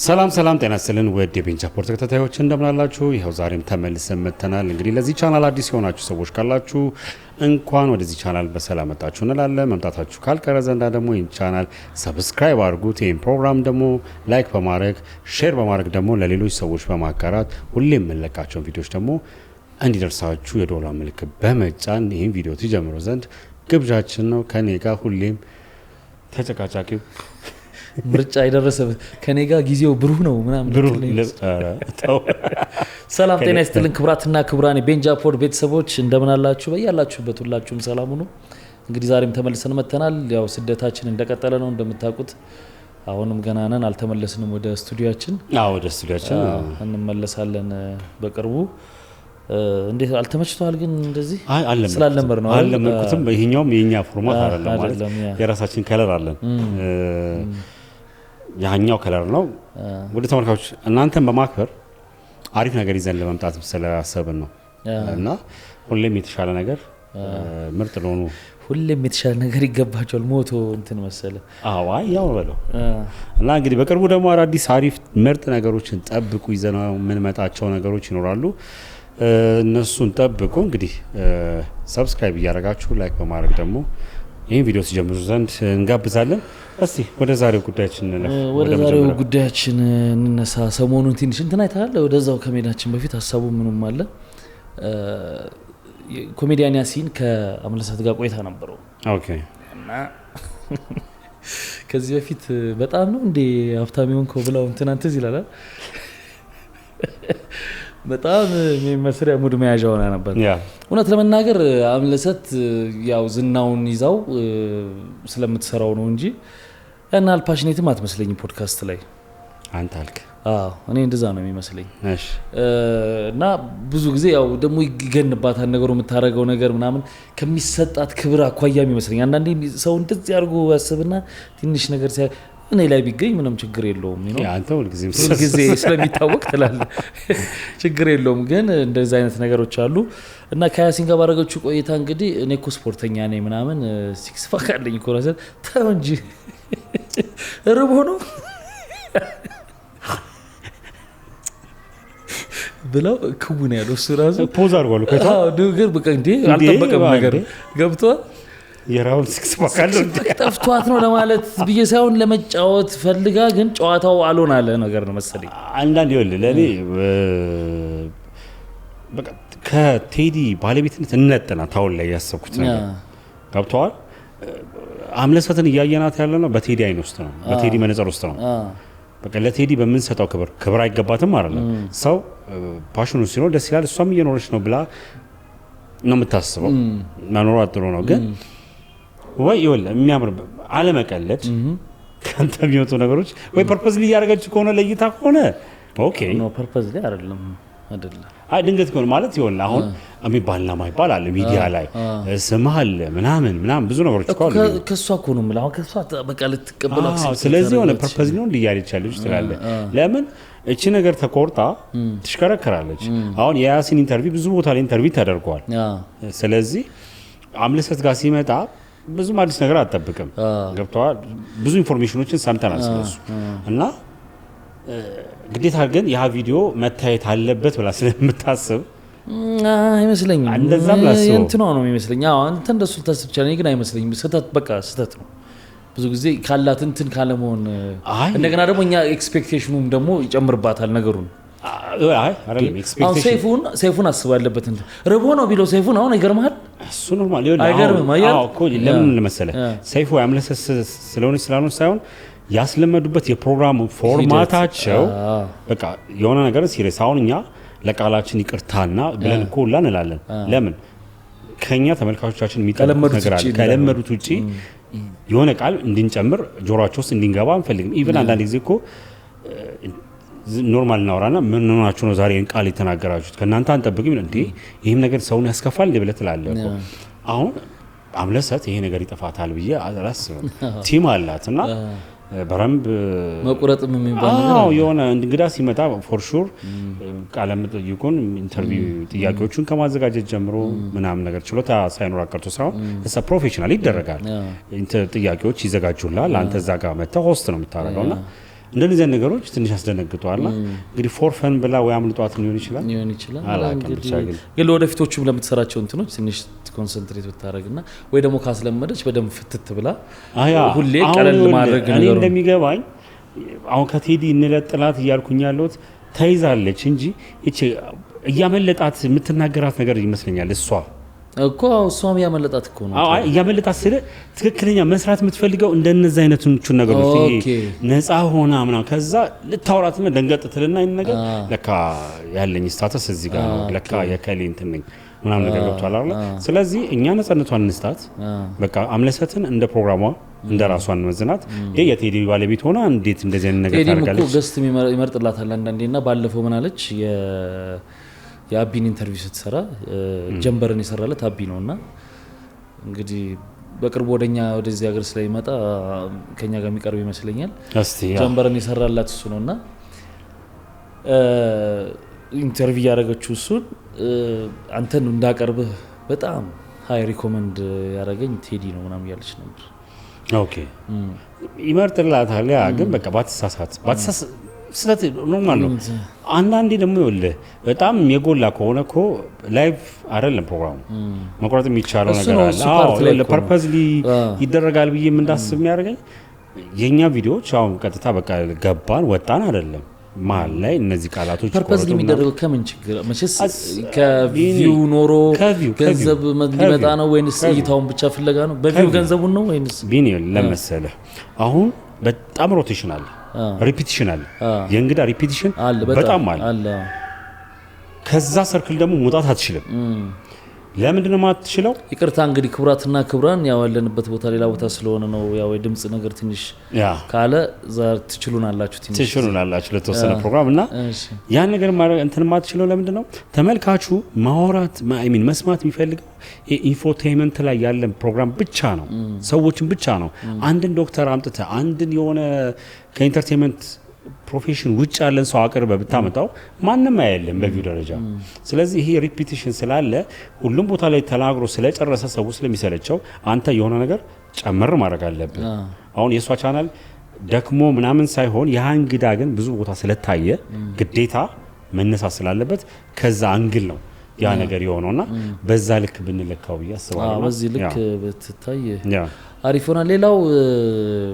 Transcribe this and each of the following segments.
ሰላም ጤና ይስጥልን ውድ የቤንቻ ፖርት ተከታታዮች እንደምን አላችሁ? ይሄው ዛሬም ተመልሰን መጥተናል። እንግዲህ ለዚህ ቻናል አዲስ የሆናችሁ ሰዎች ካላችሁ እንኳን ወደዚህ ቻናል በሰላም መጣችሁ እንላለን። መምጣታችሁ ካልቀረ ዘንዳ ደግሞ ይህን ቻናል ሰብስክራይብ አድርጉት። ይህን ፕሮግራም ደግሞ ላይክ በማድረግ ሼር በማድረግ ደግሞ ለሌሎች ሰዎች በማጋራት ሁሌም የምንለቃቸውን ቪዲዮዎች ደግሞ እንዲደርሳችሁ የዶላ ምልክት በመጫን ይህን ቪዲዮ ትጀምሩ ዘንድ ግብዣችን ነው። ከኔ ጋር ሁሌም ተጨቃጫቂው ምርጫ የደረሰ ከኔ ጋር ጊዜው ብሩህ ነው ምናምን ሰላም ጤና ይስጥልን ክብራትና ክብራን የቤንጃ ፖድ ቤተሰቦች እንደምን አላችሁ? በያላችሁበት ሁላችሁም ሰላም ሁኑ። እንግዲህ ዛሬም ተመልሰን መተናል። ያው ስደታችን እንደቀጠለ ነው እንደምታውቁት። አሁንም ገና ነን፣ አልተመለስንም ወደ ስቱዲዮአችን። ወደ ስቱዲዮአችን እንመለሳለን በቅርቡ። እንዴት አልተመችቷል? ግን እንደዚህ ስላለምበር ነው አልለመድኩትም። ይሄኛውም የኛ ፎርማት አይደለም ማለት የራሳችን ከለር አለን። ያኛው ከለር ነው። ወደ ተመልካቾች እናንተን በማክበር አሪፍ ነገር ይዘን ለመምጣት ስላሰብን ነው እና ሁሌም የተሻለ ነገር ምርጥ ለሆኑ ሁሌም የተሻለ ነገር ይገባቸዋል። ሞቶ እንትን መሰለ ያው በለው እና እንግዲህ በቅርቡ ደግሞ አዳዲስ አሪፍ ምርጥ ነገሮችን ጠብቁ። ይዘን የምንመጣቸው ነገሮች ይኖራሉ። እነሱን ጠብቁ። እንግዲህ ሰብስክራይብ እያደረጋችሁ ላይክ በማድረግ ደግሞ ይህን ቪዲዮ ሲጀምሩ ዘንድ እንጋብዛለን። እስቲ ወደ ዛሬው ጉዳያችን እንለፍ። ወደ ዛሬው ጉዳያችን እንነሳ። ሰሞኑን ትንሽ እንትን አይተሃል። ወደዛው ከመሄዳችን በፊት ሀሳቡ ምንም አለ። ኮሜዲያን ያሲን ከአምለሰት ጋር ቆይታ ነበረው። ኦኬ። እና ከዚህ በፊት በጣም ነው እንዴ ሀብታም ሆንከው ብለው እንትን ይላል። በጣም መስሪያ ሙድ መያዣ ሆና ነበር። እውነት ለመናገር አምለሰት ያው ዝናውን ይዛው ስለምትሰራው ነው እንጂ እና አልፓሽኔትም አትመስለኝም ፖድካስት ላይ አንተ አልክ። እኔ እንደዛ ነው የሚመስለኝ። እና ብዙ ጊዜ ያው ደግሞ ይገንባታል ነገሩ የምታረገው ነገር ምናምን ከሚሰጣት ክብር አኳያም ይመስለኝ። አንዳንዴ ሰው እንደዚህ አድርጎ ያስብና ትንሽ ነገር እኔ ላይ ቢገኝ ምንም ችግር የለውም ነው። አንተ ሁልጊዜ ስለሚታወቅ ትላለህ ችግር የለውም። ግን እንደዚህ አይነት ነገሮች አሉ እና ከያሲን ጋር ባደረገችው ቆይታ እንግዲህ እኔ እኮ ስፖርተኛ ነኝ ምናምን ሲክስ ፓክ አለኝ እኮ ራስህ ተው እንጂ ርቦ ነው ብለው ክቡን ያለው እሱ ራሱ ፖዝ አድርጓል እኮ ነገር በቃ እንዴ አልጠበቀም ነገር ገብቷል። የራውን ሲክስ ፓክ አለው ጠፍቷት ነው ለማለት ብዬ ሳይሆን ለመጫወት ፈልጋ ግን ጨዋታው አልሆን አለ ነገር ነው መሰለኝ። አንዳንድ ይወል ለኔ በቃ ከቴዲ ባለቤትነት እንነጠና ታውል ላይ ያሰብኩት ነገር ገብቷል። አምለሰትን እያየናት ያለ ነው በቴዲ አይን ውስጥ ነው፣ በቴዲ መነጽር ውስጥ ነው። በቃ ለቴዲ በምንሰጠው ክብር አይገባትም አይደለም። ሰው ፓሽኑ ሲኖር ደስ ይላል። እሷም እየኖረች ነው ብላ ነው የምታስበው። መኖሯ ጥሩ ነው። ግን ወይ ይወል የሚያምር አለመቀለድ ካንተ የሚወጡ ነገሮች ወይ ፐርፐዝሊ ያደረገች ከሆነ ለይታ ከሆነ ኦኬ ነው። ፐርፐዝሊ አይደለም። ድንገት ከሆነ ማለት ይወል አሁን የሚባልና ማይባል አለ ሚዲያ ላይ ስምሃል ምናምን ብዙ ነገሮች እኮ አሉ። ከሷ እኮ ነው የምልህ አሁን ከሷ በቃ ልትቀበለው ስለዚህ ሆነ ፐርፐዝሊ ነው እንዲያለች ያለች ትላለህ። ለምን እቺ ነገር ተቆርጣ ትሽከረከራለች። አሁን የያሲን ኢንተርቪው ብዙ ቦታ ላይ ኢንተርቪው ተደርጓል። ስለዚህ አምለሰት ጋር ሲመጣ ብዙም አዲስ ነገር አትጠብቅም። ገብቷል። ብዙ ኢንፎርሜሽኖችን ሰምተናል ስለሱ እና ግዴታ ግን ያ ቪዲዮ መታየት አለበት ብላ ስለምታስብ አይመስለኝም። እንደዛም ላስበው እንትኗ ነው የሚመስለኝ። አንተ እንደሱ ታስብ ይችላል ግን አይመስለኝም። ስህተት ነው ብዙ ጊዜ ካላት እንትን ካለመሆን እንደገና ደግሞ እኛ ኤክስፔክቴሽኑም ደግሞ ይጨምርባታል ነገሩን። አይደለም ኤክስፔክቴሽን ሰይፉን አስባለበት እንዴ ርቦ ነው ቢለው ሰይፉን አሁን ይገርማል። እሱ ኖርማል ይሆናል። አይገርምም? እኮ ለምን መሰለህ ሰይፉ አምለሰት ስለሆነች ስላልሆነች ሳይሆን ያስለመዱበት የፕሮግራሙ ፎርማታቸው በቃ የሆነ ነገር ሲሪየስ። አሁን እኛ ለቃላችን ይቅርታና ብለን እኮ ሁላ እንላለን። ለምን ከኛ ተመልካቾቻችን የሚጠብቁት ነገር አለ። ከለመዱት ውጪ የሆነ ቃል እንድንጨምር ጆሮአቸው ውስጥ እንዲንገባ አንፈልግም። ኢቭን አንዳንድ ጊዜ እኮ ኖርማል እናወራና ምን ሆናችሁ ነው ዛሬ ቃል የተናገራችሁት ከእናንተ አንጠብቅም እንዴ ይህም ነገር ሰውን ያስከፋል እንዴ ብለህ ትላለህ እኮ። አሁን አምለሰት ይሄ ነገር ይጠፋታል ብዬ አላስብም። ቲም አላት እና በረምብ መቁረጥም የሚባል ነገር የሆነ እንግዳ ሲመጣ ፎር ሹር ቃለ መጠይቁን ኢንተርቪው ጥያቄዎቹን ከማዘጋጀት ጀምሮ ምናምን ነገር ችሎታ ሳይኖር አቀርቶ ሳይሆን እዛ ፕሮፌሽናል ይደረጋል። ጥያቄዎች ይዘጋጁላል። አንተ እዛ ጋር መጥተህ ሆስት ነው የምታደርገውና እንደዚህ ነገሮች ትንሽ ያስደነግጧልና እንግዲህ ፎርፈን ብላ ወይ አምልጧት ሊሆን ይችላል ግን ለወደፊቶቹም ለምትሰራቸው እንትኖች ትንሽ ኮንሰንትሬት ብታረግና ወይ ደግሞ ካስለመደች በደንብ ፍትት ብላ ሁሌ ቀለል ማድረግ ነገር ነው እንደሚገባኝ አሁን ከቴዲ እንለጥላት እያልኩኝ ያለሁት ተይዛለች እንጂ እቺ እያመለጣት የምትናገራት ነገር ይመስለኛል እሷ እኮ እሷም ያመለጣት እኮ ነው ያመለጣት ስለ ትክክለኛ መስራት የምትፈልገው እንደነዛ አይነቶቹ ነገሮች ይሄ ነፃ ሆና ምናምን ከዛ ልታወራት ደንገጥ ትልና ይሄን ነገር ለካ ያለኝ ስታተስ እዚህ ጋር ነው ለካ የከሌ እንትን ነኝ ምናምን ነገር ገብቷል አይደል ስለዚህ እኛ ነፃነቷን እንስጣት በቃ አምለሰትን እንደ ፕሮግራሟ እንደ ራሷን መዝናት ይሄ የቴዲ ባለቤት ሆና እንዴት እንደዚህ አይነት ነገር ታደርጋለች እኮ ገስት ይመርጥላታል አንዳንዴና ባለፈው ምን አለች የአቢን ኢንተርቪው ስትሰራ ጀንበርን የሰራለት አቢ ነውና እንግዲህ በቅርቡ ወደዚህ ሀገር ስለሚመጣ ከኛ ጋር የሚቀርብ ይመስለኛል ጀንበርን የሰራላት እሱ ነውና ኢንተርቪው ያደረገችው እሱን አንተን እንዳቀርብህ በጣም ሃይ ሪኮመንድ ያደረገኝ ቴዲ ነው ምናምን ያለች ነበር ኦኬ ይመርጥላታል ያ ግን በቃ ባትሳሳት ስለዚህ ኖርማል ነው አንዳንዴ ደግሞ ይኸውልህ በጣም የጎላ ከሆነኮ ላይቭ አይደለም ፕሮግራሙ መቆረጥ የሚቻለው ነገር አለ ለፐርፐዝሊ ይደረጋል ብዬ እንዳስብ የሚያደርገኝ የኛ ቪዲዮዎች አሁን ቀጥታ በቃ ገባን ወጣን አይደለም ማል ላይ እነዚህ ቃላቶች ፐርፐዝሊ የሚደረገው ከምን ችግር መቼስ ከቪው ኖሮ ገንዘብ ሊመጣ ነው ወይንስ እይታውን ብቻ ፍለጋ ነው በቪው ገንዘቡን ነው ወይንስ ቢኒል ለመሰለ አሁን በጣም ሮቴሽን አለ ሪፒቲሽን አለ የእንግዳ ሪፒቲሽን በጣም አለ ከዛ ሰርክል ደግሞ መውጣት አትችልም ለምንድነው ማትችለው ይቅርታ እንግዲህ ክብራትና ክብራን ያው ያለንበት ቦታ ሌላ ቦታ ስለሆነ ነው ያው የድምጽ ነገር ትንሽ ካለ ዛር ትችሉናላችሁ ለተወሰነ ፕሮግራም እና ያን ነገር ማድረግ እንትን ማትችለው ለምንድነው ተመልካቹ ማውራት መስማት የሚፈልገው ኢንፎቴይንመንት ላይ ያለ ፕሮግራም ብቻ ነው ሰዎችን ብቻ ነው አንድን ዶክተር አምጥተ አንድን የሆነ ከኢንተርቴይንመንት ፕሮፌሽን ውጭ ያለን ሰው አቅርበ ብታመጣው ማንንም አይደለም በቪው ደረጃ ስለዚህ ይሄ ሪፒቲሽን ስላለ ሁሉም ቦታ ላይ ተናግሮ ስለጨረሰ ሰው ስለሚሰለቸው አንተ የሆነ ነገር ጨመር ማድረግ አለብህ አሁን የሷ ቻናል ደክሞ ምናምን ሳይሆን የሃንግዳ ግን ብዙ ቦታ ስለታየ ግዴታ መነሳት ስላለበት ከዛ አንግል ነው ያ ነገር የሆነውና በዛ ልክ ብንለካው ያስባለሁ በዚህ ልክ በትታይ አሪፍ ሆና ሌላው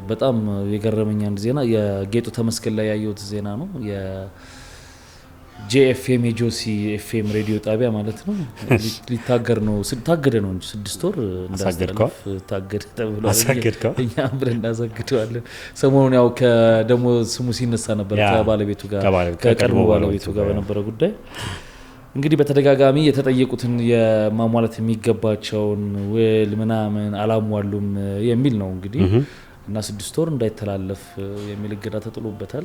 በጣም የገረመኝ አንድ ዜና የጌጡ ተመስገን ላይ ያየሁት ዜና ነው የጄኤፍኤም የጆሲ ኤፍኤም ሬዲዮ ጣቢያ ማለት ነው ሊታገር ነው ታገደ ነው እንጂ 6 ወር እንዳስተላልፍ ታገደ ተብሏል እኛ ብለን እናዘግደዋለን ሰሞኑን ያው ከደሞ ስሙ ሲነሳ ነበር ከባለቤቱ ጋር ከቀድሞ ባለቤቱ ጋር በነበረ ጉዳይ እንግዲህ በተደጋጋሚ የተጠየቁትን የማሟላት የሚገባቸውን ውል ምናምን አላሟሉም የሚል ነው እንግዲህ እና 6 ወር እንዳይተላለፍ የሚል እገዳ ተጥሎበታል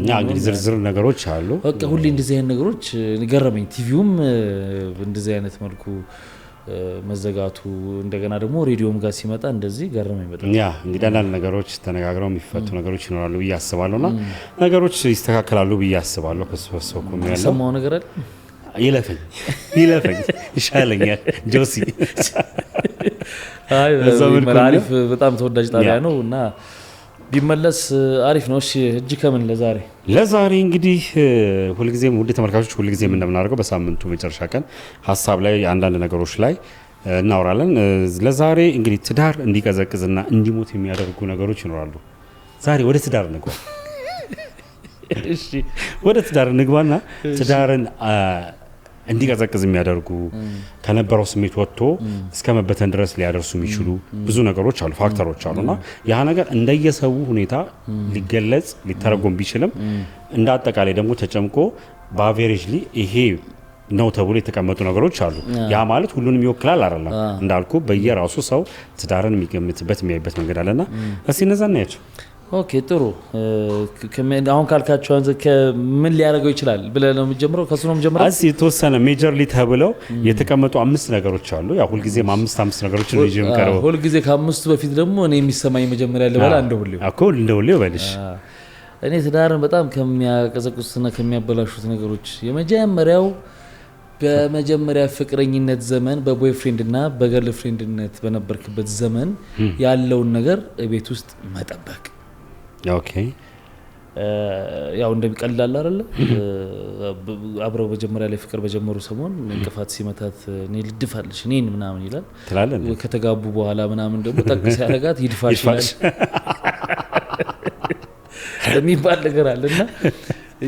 ያ እንግዲህ ዝርዝር ነገሮች አሉ በቃ ሁሌ እንደዚህ አይነት ነገሮች ገረመኝ ቲቪውም እንደዚህ አይነት መልኩ መዘጋቱ እንደገና ደግሞ ሬዲዮም ጋር ሲመጣ እንደዚህ ገረመኝ በጣም ያ እንግዲህ አንዳንድ ነገሮች ተነጋግረው የሚፈቱ ነገሮች ይኖራሉ ብዬ አስባለሁና ነገሮች ይስተካከላሉ ብዬ አስባለሁ ከሰው ኮም ያለው ሰማው ነገር አይደል ይለፈኝ ይሻለኛል ጆሲ አይ አሪፍ በጣም ተወዳጅ ጣቢያ ነው እና ቢመለስ አሪፍ ነው እሺ እጅ ከምን ለዛሬ እንግዲህ ሁልጊዜም ውድ ተመልካቾች ሁልጊዜም እንደምናደርገው በሳምንቱ መጨረሻ ቀን ሐሳብ ላይ አንዳንድ ነገሮች ላይ እናወራለን ለዛሬ እንግዲህ ትዳር እንዲቀዘቅዝና እንዲሞት የሚያደርጉ ነገሮች ይኖራሉ ዛሬ ወደ ትዳር እንግባ እሺ ወደ ትዳር እንግባና ትዳርን እንዲቀዘቅዝ የሚያደርጉ ከነበረው ስሜት ወጥቶ እስከ መበተን ድረስ ሊያደርሱ የሚችሉ ብዙ ነገሮች አሉ ፋክተሮች አሉና ያ ነገር እንደየሰው ሁኔታ ሊገለጽ ሊተረጎም ቢችልም እንደ አጠቃላይ ደግሞ ተጨምቆ በአቨሬጅሊ ይሄ ነው ተብሎ የተቀመጡ ነገሮች አሉ ያ ማለት ሁሉንም ይወክላል አይደለም እንዳልኩ በየራሱ ሰው ትዳርን የሚገምትበት የሚያይበት መንገድ አለና እስኪ እነዛ እናያቸው ኦኬ ጥሩ አሁን ካልካቸው አንተ ከምን ሊያደርገው ይችላል ብለህ ነው የምጀምረው ከሱ ነው የምጀምረው አሲ ተወሰነ ሜጀርሊ ተብለው የተቀመጡ 5 ነገሮች አሉ ያ ሁሉ ጊዜ 5 ነገሮች ነው ይጀምራው ሁሉ ጊዜ ከ5 በፊት ደግሞ እኔ የሚሰማኝ መጀመሪያ ለበላ እንደሁሌው አኮ እንደሁሌው በልሽ እኔ ትዳርን በጣም ከሚያቀዘቅዙትና ከሚያበላሹት ነገሮች የመጀመሪያው በመጀመሪያ ፍቅረኝነት ዘመን በቦይፍሬንድ እና በገርልፍሬንድነት በነበርክበት ዘመን ያለውን ነገር ቤት ውስጥ መጠበቅ ኦኬ ያው እንደሚቀልላል አይደል አብረው መጀመሪያ ላይ ፍቅር በጀመሩ ሰሞን እንቅፋት ሲመታት እኔ ልድፋልሽ እኔን ምናምን ይላል ትላለን ከተጋቡ በኋላ ምናምን ደግሞ ጠቅስ ያረጋት ይድፋሽ ይላል የሚባል ነገር አለና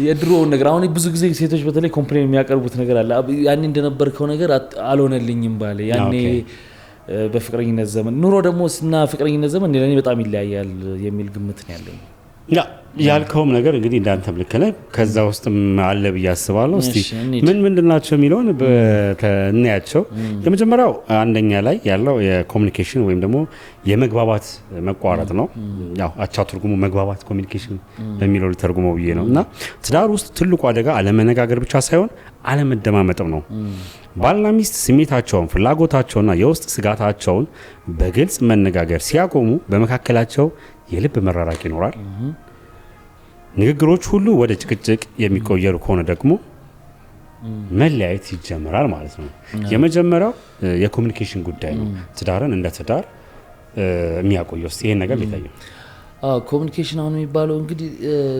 የድሮውን ነገር አሁን ብዙ ጊዜ ሴቶች በተለይ ኮምፕሌን የሚያቀርቡት ነገር አለ ያኔ እንደነበርከው ነገር አልሆነልኝም ባለ ያኔ በፍቅረኝነት ዘመን ኑሮ ደግሞ እና ፍቅረኝነት ዘመን ለኔ በጣም ይለያያል የሚል ግምት ነው ያለኝ ያ ያልከውም ነገር እንግዲህ እንዳንተ ልከለ ከዛ ውስጥ አለ ብያስባለሁ እስቲ ምን ምንድናቸው የሚለውን በእናያቸው የመጀመሪያው አንደኛ ላይ ያለው የኮሙኒኬሽን ወይም ደግሞ የመግባባት መቋረጥ ነው ያው አቻ ትርጉሙ መግባባት ኮሙኒኬሽን በሚለው ተርጉመው ብዬ ነውና ትዳር ውስጥ ትልቁ አደጋ አለመነጋገር ብቻ ሳይሆን አለመደማመጥም ነው ባልና ሚስት ስሜታቸውን ፍላጎታቸውና የውስጥ ስጋታቸውን በግልጽ መነጋገር ሲያቆሙ በመካከላቸው የልብ መራራቅ ይኖራል ንግግሮች ሁሉ ወደ ጭቅጭቅ የሚቆየሩ ከሆነ ደግሞ መለያየት ይጀምራል ማለት ነው የመጀመሪያው የኮሙኒኬሽን ጉዳይ ነው ትዳርን እንደ ትዳር የሚያቆየው ይሄን ነገር ሊታየው ኮሙኒኬሽን አሁን የሚባለው እንግዲህ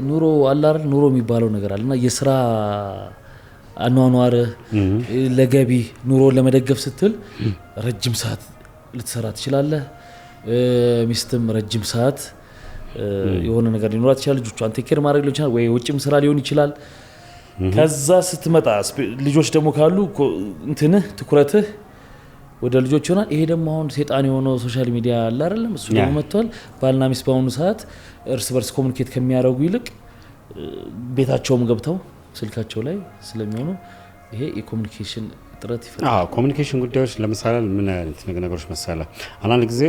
ኑሮ አላር ኑሮ የሚባለው ነገር አለና የሥራ አኗኗር ለገቢ ኑሮ ለመደገፍ ስትል ረጅም ሰዓት ልትሰራ ትችላለህ ሚስትም ረጅም ሰዓት የሆነ ነገር ሊኖራት ይችላል ልጆቿን ቴኬር ማድረግ ሊሆን ይችላል ወይ ውጭም ስራ ሊሆን ይችላል ከዛ ስትመጣ ልጆች ደግሞ ካሉ እንትንህ ትኩረትህ ወደ ልጆች ይሆናል ይሄ ደግሞ አሁን ሴጣን የሆነው ሶሻል ሚዲያ አለ አይደለም እሱ ደግሞ መጥቷል ባልና ሚስት በአሁኑ ሰዓት እርስ በርስ ኮሙኒኬት ከሚያደርጉ ይልቅ ቤታቸውም ገብተው ስልካቸው ላይ ስለሚሆኑ ይሄ የኮሙኒኬሽን ጥረት ይፈጥራል ኮሙኒኬሽን ጉዳዮች ለምሳሌ ምን አይነት ነገሮች መሰለ አንዳንድ ጊዜ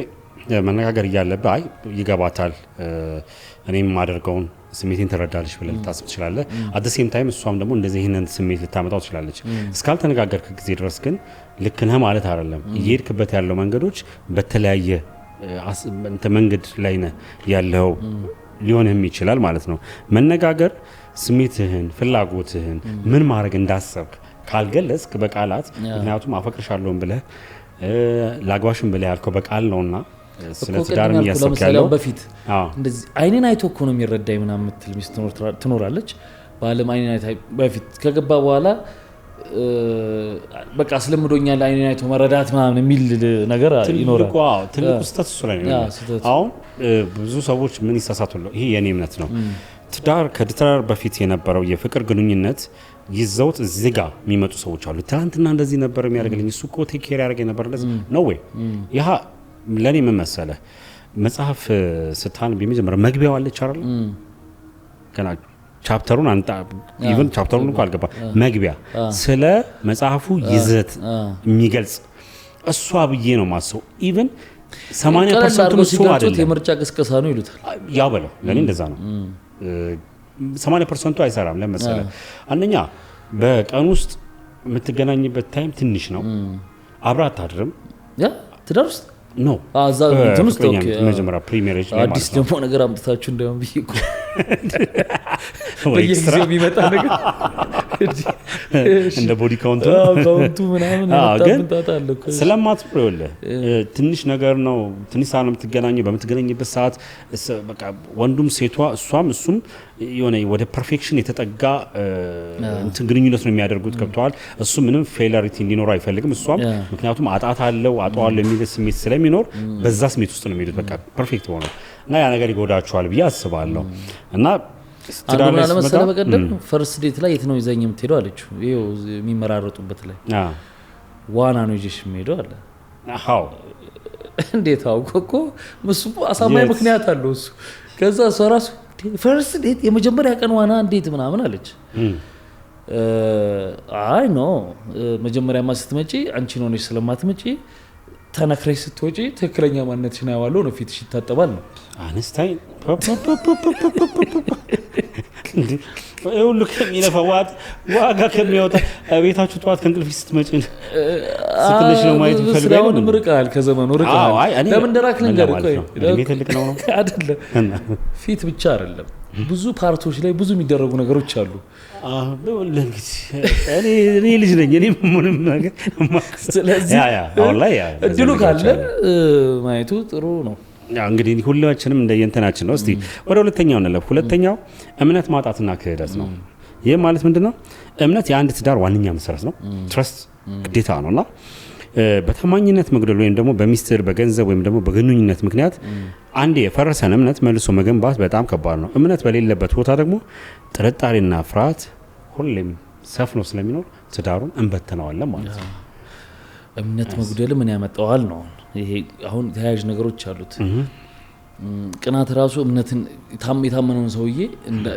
መነጋገር እያለብህ አይ ይገባታል እኔም ማደርገውን ስሜቴን ተረዳለች ብለህ ልታስብ ትችላለህ አት ሴም ታይም እሷም ደግሞ እንደዚህ ይሄንን ስሜት ልታመጣው ትችላለች እስካልተነጋገርክ ጊዜ ድረስ ግን ልክ ነህ ማለት አይደለም እየሄድክበት ያለው መንገዶች በተለያየ መንገድ ላይ ነህ ያለው ሊሆንም ይችላል ማለት ነው መነጋገር ስሜትህን ፍላጎትህን ምን ማድረግ እንዳሰብክ ካልገለጽክ በቃላት ምክንያቱም አፈቅርሻለሁ ብለህ ላግባሽም ብለህ ያልከው በቃል ነውና ስለዚህ ዳርም ያሰብካለው በፊት እንደዚህ አይኔን አይቶ እኮ ነው የሚረዳኝ ምናምን የምትል ሚስት ትኖራለች ባለም አይኔን አይቶ በፊት ከገባ በኋላ በቃ ስለምዶኛል አይኔን አይቶ መረዳት ምናምን የሚል ነገር ይኖራል ትልቁ ስህተት እሱ ላይ ነው አሁን ብዙ ሰዎች ምን ይሳሳቱሉ ይሄ የኔ እምነት ነው ትዳር ከትዳር በፊት የነበረው የፍቅር ግንኙነት ይዘውት እዚህ ጋር የሚመጡ ሰዎች አሉ ትናንትና እንደዚህ ነበር የሚያደርግልኝ እሱ እኮ ቴክ ኬር ያደርገኝ ነበር እንደዚህ ነው ወይ ይሄ ለኔ ምን መሰለህ መጽሐፍ ስታነብ የመጀመሪያ መግቢያው አለች አይደል ገና ቻፕተሩን አንጣ ኢቭን ቻፕተሩን እንኳን አልገባ መግቢያ ስለ መጽሐፉ ይዘት የሚገልጽ እሷ ብዬ ነው ማሰው ኢቭን 80% እሱ አይደለም የምርጫ ቅስቀሳ ነው ይሉታል ያው በለው ለኔ እንደዛ ነው 80% አይሰራም ለምሳሌ አንደኛ በቀን ውስጥ የምትገናኝበት ታይም ትንሽ ነው አብራት አድርም ያ ትዳር ውስጥ ነው አዛ ትምስት ኦኬ መጀመሪያ ፕሪሚየር አዲስ ደግሞ ነገር አምጥታችሁ እንደውም ቢይቁ በየጊዜው የሚመጣ ነገር እንደ ቦዲ ካውንት ምናምን ታጣጣለ ስለማትኖር ይኸውልህ ትንሽ ነገር ነው ትንሽ ሰዓት ነው የምትገናኘው በምትገናኝበት ሰዓት በቃ ወንዱም ሴቷ እሱም የሆነ ወደ ፐርፌክሽን የተጠጋ እንትን ግንኙነት ነው የሚያደርጉት ገብተዋል እሱ ምንም ፌለሪቲ እንዲኖር አይፈልግም እሷም ምክንያቱም አጣታለው አጣዋለው የሚል ስሜት ስለሚኖር በዛ ስሜት ውስጥ ነው የሚሄዱት በቃ ፐርፌክት ሆኖ እና ያ ነገር ይጎዳቸዋል ብዬ አስባለሁ እና አንዱና ለምሳሌ በቀደም ፈርስት ዴት ላይ የት ነው ይዘኝ የምትሄደው አለችው ይሄው የሚመራረጡበት ላይ ዋና ነው ይዤሽ የምሄደው አለ አዎ እንዴት አውቆ እሱ አሳማኝ ምክንያት አለው እሱ ከዛ እሷ ራሱ ፈርስት ዴት የመጀመሪያ ቀን ዋና እንዴት ምናምን አለች አይ ኖ መጀመሪያማ ስትመጪ አንቺ ነው ነሽ ስለማትመጪ ተነክረሽ ስትወጪ ትክክለኛ ማንነትሽን ያዋለው ነው ፊትሽ ይታጠባል ነው አንስታይን ሁሉ ከሚለፈዋት ዋጋ ከሚያወጣ ቤታችሁ ጠዋት ከእንቅልፍ ስትመጪ ስትነሽ ነው ማየት ፈልጋለሁ ነው ምርቃል ከዘመኑ ርቃል ለምን እንደራክ ልንገር ቤት ልክ ነው አይደለም ፊት ብቻ አይደለም ብዙ ፓርቶች ላይ ብዙ የሚደረጉ ነገሮች አሉ እኔ ልጅ ነኝ እኔ ምንም ነገር ስለዚህ አሁን ላይ እድሉ ካለ ማየቱ ጥሩ ነው እንግዲህ ሁላችንም እንደየንተናችን ነው። እስቲ ወደ ሁለተኛው እንለፍ። ሁለተኛው እምነት ማጣትና ክህደት ነው። ይህ ማለት ምንድነው? እምነት የአንድ ትዳር ዋነኛ መሰረት ነው። ትረስት ግዴታ ነውና በታማኝነት መጉደል ወይም ደግሞ በሚስጥር በገንዘብ ወይም ደግሞ በግንኙነት ምክንያት አንድ የፈረሰን እምነት መልሶ መገንባት በጣም ከባድ ነው። እምነት በሌለበት ቦታ ደግሞ ጥርጣሬና ፍርሃት ሁሌም ሰፍኖ ስለሚኖር ትዳሩን እንበትነዋለን ማለት ነው። እምነት መጉደል ምን ያመጣዋል ነው? ይሄ አሁን ተያያዥ ነገሮች አሉት። ቅናት ራሱ እምነትን የታመነውን ሰውዬ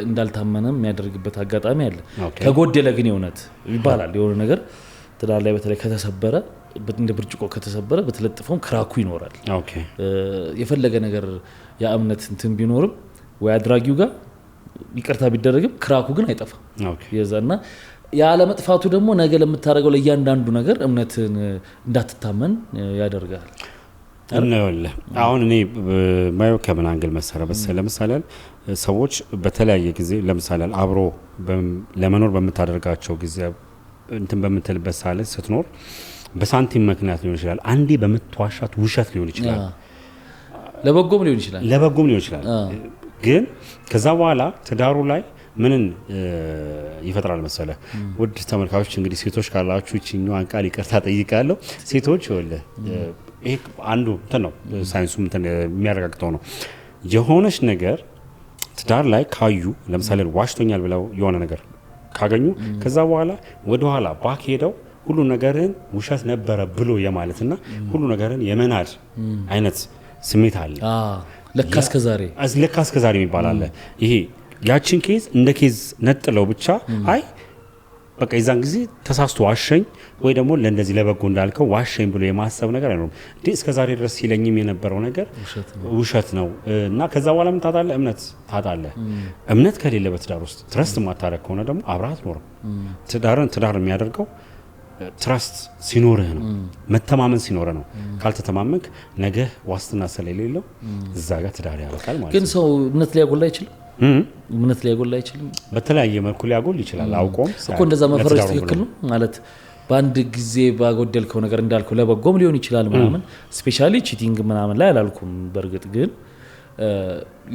እንዳልታመነ የሚያደርግበት አጋጣሚ አለ። ከጎደለ ግን የእውነት ይባላል የሆነ ነገር ትዳር ላይ በተለይ ከተሰበረ እንደ ብርጭቆ ከተሰበረ በተለጥፈው ክራኩ ይኖራል። የፈለገ ነገር ያ እምነት እንትን ቢኖርም ወይ አድራጊው ጋር ይቅርታ ቢደረግም ክራኩ ግን አይጠፋም። የዛና ያለ መጥፋቱ ደግሞ ነገ ለምታደርገው ለእያንዳንዱ ነገር እምነትን እንዳትታመን ያደርጋል። እናየዋለን። አሁን እኔ ማየው ከምን አንግል መሰረበት ለምሳሌ ሰዎች በተለያየ ጊዜ ለምሳሌ አብሮ ለመኖር በምታደርጋቸው ጊዜ እንትን በምትልበት ሳለ ስትኖር በሳንቲም ምክንያት ሊሆን ይችላል። አንዴ በምትዋሻት ውሸት ሊሆን ይችላል። ለበጎም ሊሆን ይችላል። ግን ከዛ በኋላ ትዳሩ ላይ ምንን ይፈጥራል መሰለ? ውድ ተመልካቾች እንግዲህ ሴቶች ካላችሁ እቺኛዋን ቃል ይቅርታ ጠይቃለሁ። ሴቶች ይኸውልህ ይሄ አንዱ እንትን ነው ሳይንሱ እንትን የሚያረጋግጠው ነው። የሆነች ነገር ትዳር ላይ ካዩ ለምሳሌ ዋሽቶኛል ብለው የሆነ ነገር ካገኙ ከዛ በኋላ ወደ ኋላ ባክ ሄደው ሁሉ ነገርን ውሸት ነበረ ብሎ የማለትና ሁሉ ነገርን የመናድ አይነት ስሜት አለ። ለካ እስከ ዛሬ የሚባል አለ። ይሄ ያችን ኬዝ እንደ ኬዝ ነጥለው ብቻ አይ በቃ የዛን ጊዜ ተሳስቶ ዋሸኝ ወይ ደግሞ ለእንደዚህ ለበጎ እንዳልከው ዋሸኝ ብሎ የማሰብ ነገር አይኖርም። እስከ ዛሬ ድረስ ሲለኝም የነበረው ነገር ውሸት ነው እና ከዛ በኋላ ምን ታጣለህ? እምነት ታጣለህ። እምነት ከሌለ በትዳር ውስጥ ትረስት ማታረግ ከሆነ ደግሞ አብረህ አትኖርም። ትዳር የሚያደርገው ትረስት ሲኖርህ ነው፣ መተማመን ሲኖርህ ነው። ካልተተማመንክ ነገ ዋስትና ስለሌለው እዛ ጋር ትዳር ያበቃል ማለት ነው። ግን ሰው እምነት ሊያጎላ አይችልም። እምነት ሊያጎላ አይችልም። በተለያየ መልኩ ሊያጎል ይችላል። አውቆም እኮ እንደዛ መፈረጅ ትክክል ነው ማለት በአንድ ጊዜ ባጎደልከው ነገር እንዳልከው ለበጎም ሊሆን ይችላል ምናምን ስፔሻሊ ቺቲንግ ምናምን ላይ አላልኩም። በእርግጥ ግን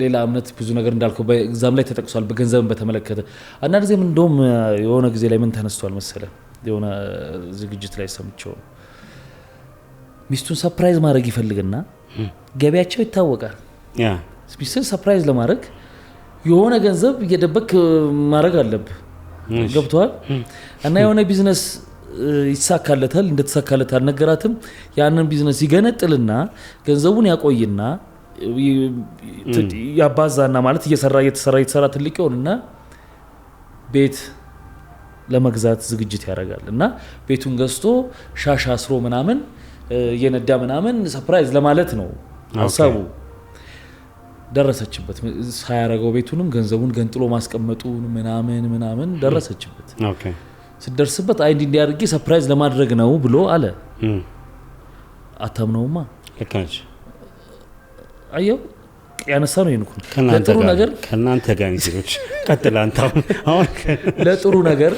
ሌላ እምነት ብዙ ነገር እንዳልከው በኤግዛም ላይ ተጠቅሷል። በገንዘብን በተመለከተ አንዳንድ ጊዜም እንደውም የሆነ ጊዜ ላይ ምን ተነስቷል መሰለ? የሆነ ዝግጅት ላይ ሰምቼው ሚስቱን ሰርፕራይዝ ማድረግ ይፈልግና ገቢያቸው ይታወቃል። ሚስቱን ሰርፕራይዝ ለማድረግ የሆነ ገንዘብ እየደበክ ማድረግ አለብህ። ገብቷል? እና የሆነ ቢዝነስ ይሳካለታል። እንደተሳካለታል ነገራትም ያንን ቢዝነስ ይገነጥልና ገንዘቡን ያቆይና ያባዛና ማለት እየተሰራ ትልቅ ይሆንና ቤት ለመግዛት ዝግጅት ያደርጋል እና ቤቱን ገዝቶ ሻሻ አስሮ ምናምን የነዳ ምናምን ሰርፕራይዝ ለማለት ነው ሀሳቡ። ደረሰችበት። ሳያረገው ቤቱንም ገንዘቡን ገንጥሎ ማስቀመጡን ምናምን ደረሰችበት። ስትደርስበት አይ እንዲያርጊ ሰርፕራይዝ ለማድረግ ነው ብሎ አለ። አታምነውማ። ለካች አየው ያነሳ ነው ይንኩ ለጥሩ ነገር ከናንተ ጋር ይችላል። ቀጥል አንተ አሁን ለጥሩ ነገር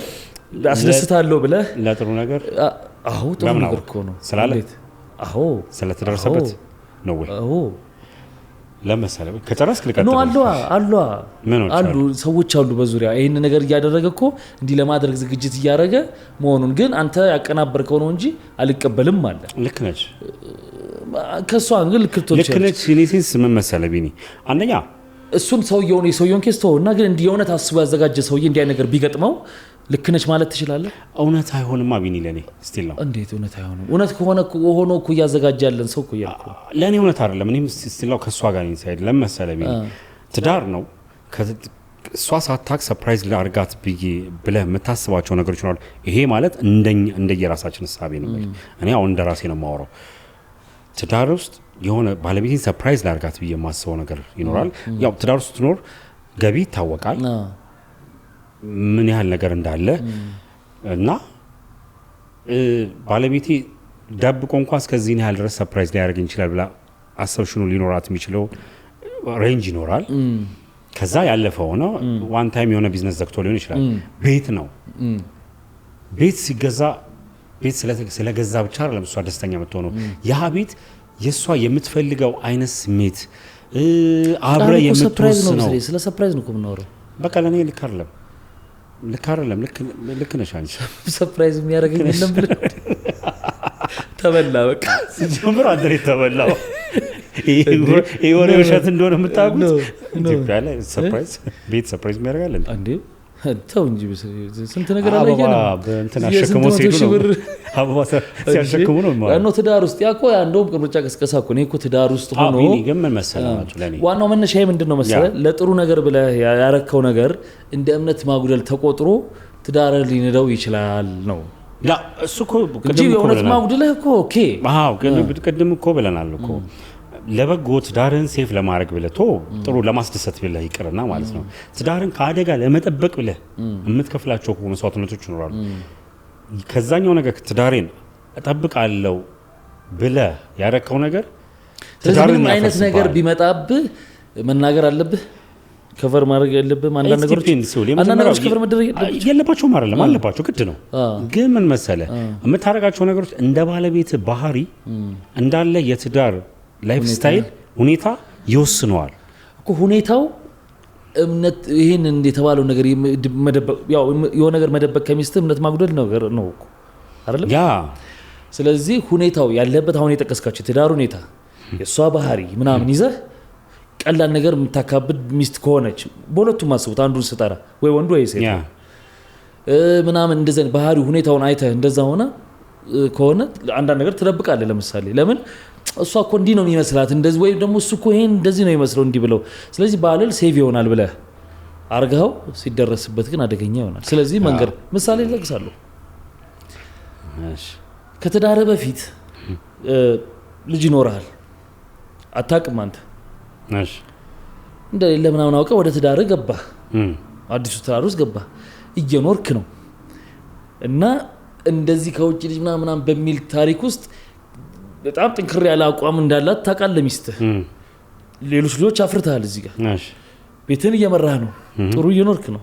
አስደስታለሁ ብለህ ለጥሩ ነገር አዎ ጥሩ ነገር እኮ ነው ስላለ አዎ ስለተደረሰበት ነው ወይ አዎ ለምሳሌ ከጨረስክ ልቀጥል ነው አሉ ሰዎች አሉ በዙሪያ ይሄን ነገር እያደረገ እኮ እንዲህ ለማድረግ ዝግጅት እያደረገ መሆኑን ግን አንተ ያቀናበርከው ነው እንጂ አልቀበልም አለ። ልክ ነች ከሷ ግን ልክ ነች። ኔሴንስ ምን መሰለህ ቢኒ አንደኛ እሱን የሰውየውን ኬስ ተውና ግን እንዲህ የሆነ ታስቦ ያዘጋጀ ሰውዬ እንዲህ ነገር ቢገጥመው ልክ ነች ማለት ትችላለህ? እውነት አይሆንማ ቢኒ ለኔ ስቲል ነው። እንዴት እውነት አይሆንም? እውነት ከሆነ ሆኖ እኮ ያዘጋጀ ያለን ሰው እኮ ያልኩ ለኔ እውነት አይደለም። እኔም ስቲል ነው ከሷ ጋር ኢንሳይድ ለመሰለህ ቢኒ ትዳር ነው። እሷ ሳታክ ሰርፕራይዝ ላርጋት ብለህ የምታስባቸው ነገሮች ይኖራሉ። ይሄ ማለት እንደየራሳችን ሐሳቤ ነው። እኔ አሁን እንደራሴ ነው የማወራው። ትዳር ውስጥ የሆነ ባለቤቴን ሰርፕራይዝ ላርጋት ብዬ የማስበው ነገር ይኖራል። ያው ትዳር ውስጥ ትኖር ገቢ ይታወቃል ምን ያህል ነገር እንዳለ እና ባለቤቴ ደብቆ እንኳን እስከዚህ ያህል ድረስ ሰርፕራይዝ ሊያደርግ ይችላል ብላ አሰብሽኑ ሊኖራት የሚችለው ሬንጅ ይኖራል። ከዛ ያለፈው ነው ዋን ታይም የሆነ ቢዝነስ ዘግቶ ሊሆን ይችላል። ቤት ነው ቤት ሲገዛ ቤት ስለገዛ ብቻ አይደለም እሷ ደስተኛ የምትሆነው። ያ ቤት የሷ የምትፈልገው አይነት ስሜት አብረ የምትወስነው ስለ ሰርፕራይዝ ነው የምናወራው። በቃ ለኔ ልክ አይደለም ልክ ነሽ አንቺ። ሰርፕራይዝ የሚያደርገኝ የለም ብለህ ተበላ። በቃ ሲጀምር አንተ ተበላው። ይሄ ወሬ ውሸት እንደሆነ የምታውቁት ኢትዮጵያ ላይ ቤት ሰርፕራይዝ የሚያደርጋል እንዴ? ተው እንጂ ስንት ነገር አለ። እንትን አሸክሞ ሲሄዱ ነው አበባ ሲያሸክሙ ነው ማለት ነው። ትዳር ውስጥ ያኮ እንደውም ቅርጫ ቀስቀሳ እኮ ነው እኮ ትዳር ውስጥ ሆኖ ግን ምን መሰላችሁ ለኔ ዋናው መነሻዬ ምንድነው መሰለ ለጥሩ ነገር ብለህ ያረከው ነገር እንደ እምነት ማጉደል ተቆጥሮ ትዳር ሊነዳው ይችላል ነው። ላ እሱ እኮ እምነት ማጉደልህ እኮ ኦኬ። አዎ ቅድም እኮ ብለናል እኮ ለበጎ ትዳርን ሴፍ ለማድረግ ብለህ ጥሩ ለማስደሰት ብለህ ይቅርና ማለት ነው ትዳርን ከአደጋ ለመጠበቅ ብለህ የምትከፍላቸው መስዋዕትነቶች ይኖራሉ። ከዛኛው ነገር ትዳሬን እጠብቃለሁ ብለህ ያረከው ነገር ትዳርን አይነት ነገር ቢመጣብህ መናገር አለብህ፣ ከቨር ማድረግ ያለብህ አንዳንድ ነገሮች ከቨር መደረግ የለባቸው አይደለም አለባቸው፣ ግድ ነው። ግን ምን መሰለህ የምታረጋቸው ነገሮች እንደ ባለቤት ባህሪ እንዳለ የትዳር ላይፍ ስታይል ሁኔታ ይወስነዋል እኮ። ሁኔታው እምነት ይሄን እንደተባለው ነገር መደበቅ ያው የሆነ ነገር መደበቅ ከሚስት እምነት ማጉደል ነገር ነው እኮ አይደለም ያ። ስለዚህ ሁኔታው ያለበት አሁን የጠቀስካቸው የትዳር ሁኔታ የሷ ባህሪ ምናምን ይዘህ ቀላል ነገር የምታካብድ ሚስት ከሆነች በሁለቱም አስቡት፣ አንዱን ስጠራ ወይ ወንዱ ወይ ሴት ምናምን እንደዚህ ባህሪ ሁኔታውን አይተህ እንደዛ ሆነ ከሆነ አንዳንድ ነገር ትደብቃለህ። ለምሳሌ ለምን እሷ እኮ እንዲህ ነው የሚመስላት እንደዚህ ወይ ደግሞ እሱ እኮ ይሄን እንደዚህ ነው የሚመስለው እንዲህ ብለው ስለዚህ ባልል ሴቭ ይሆናል ብለህ አርጋው ሲደረስበት ግን አደገኛ ይሆናል። ስለዚህ መንገር ምሳሌ ልጠቅሳለሁ። ከትዳር በፊት ልጅ ይኖርሃል አታውቅም አንተ እንደሌለ ምናምን አውቀህ ወደ ትዳር ገባህ፣ አዲሱ ትዳር ውስጥ ገባህ፣ እየኖርክ ነው እና እንደዚህ ከውጭ ልጅ ምናምን በሚል ታሪክ ውስጥ በጣም ጥንክር ያለ አቋም እንዳላት ታውቃለህ ሚስትህ። ሌሎች ልጆች አፍርተሃል እዚህ ጋር ቤትን እየመራህ ነው፣ ጥሩ እየኖርክ ነው።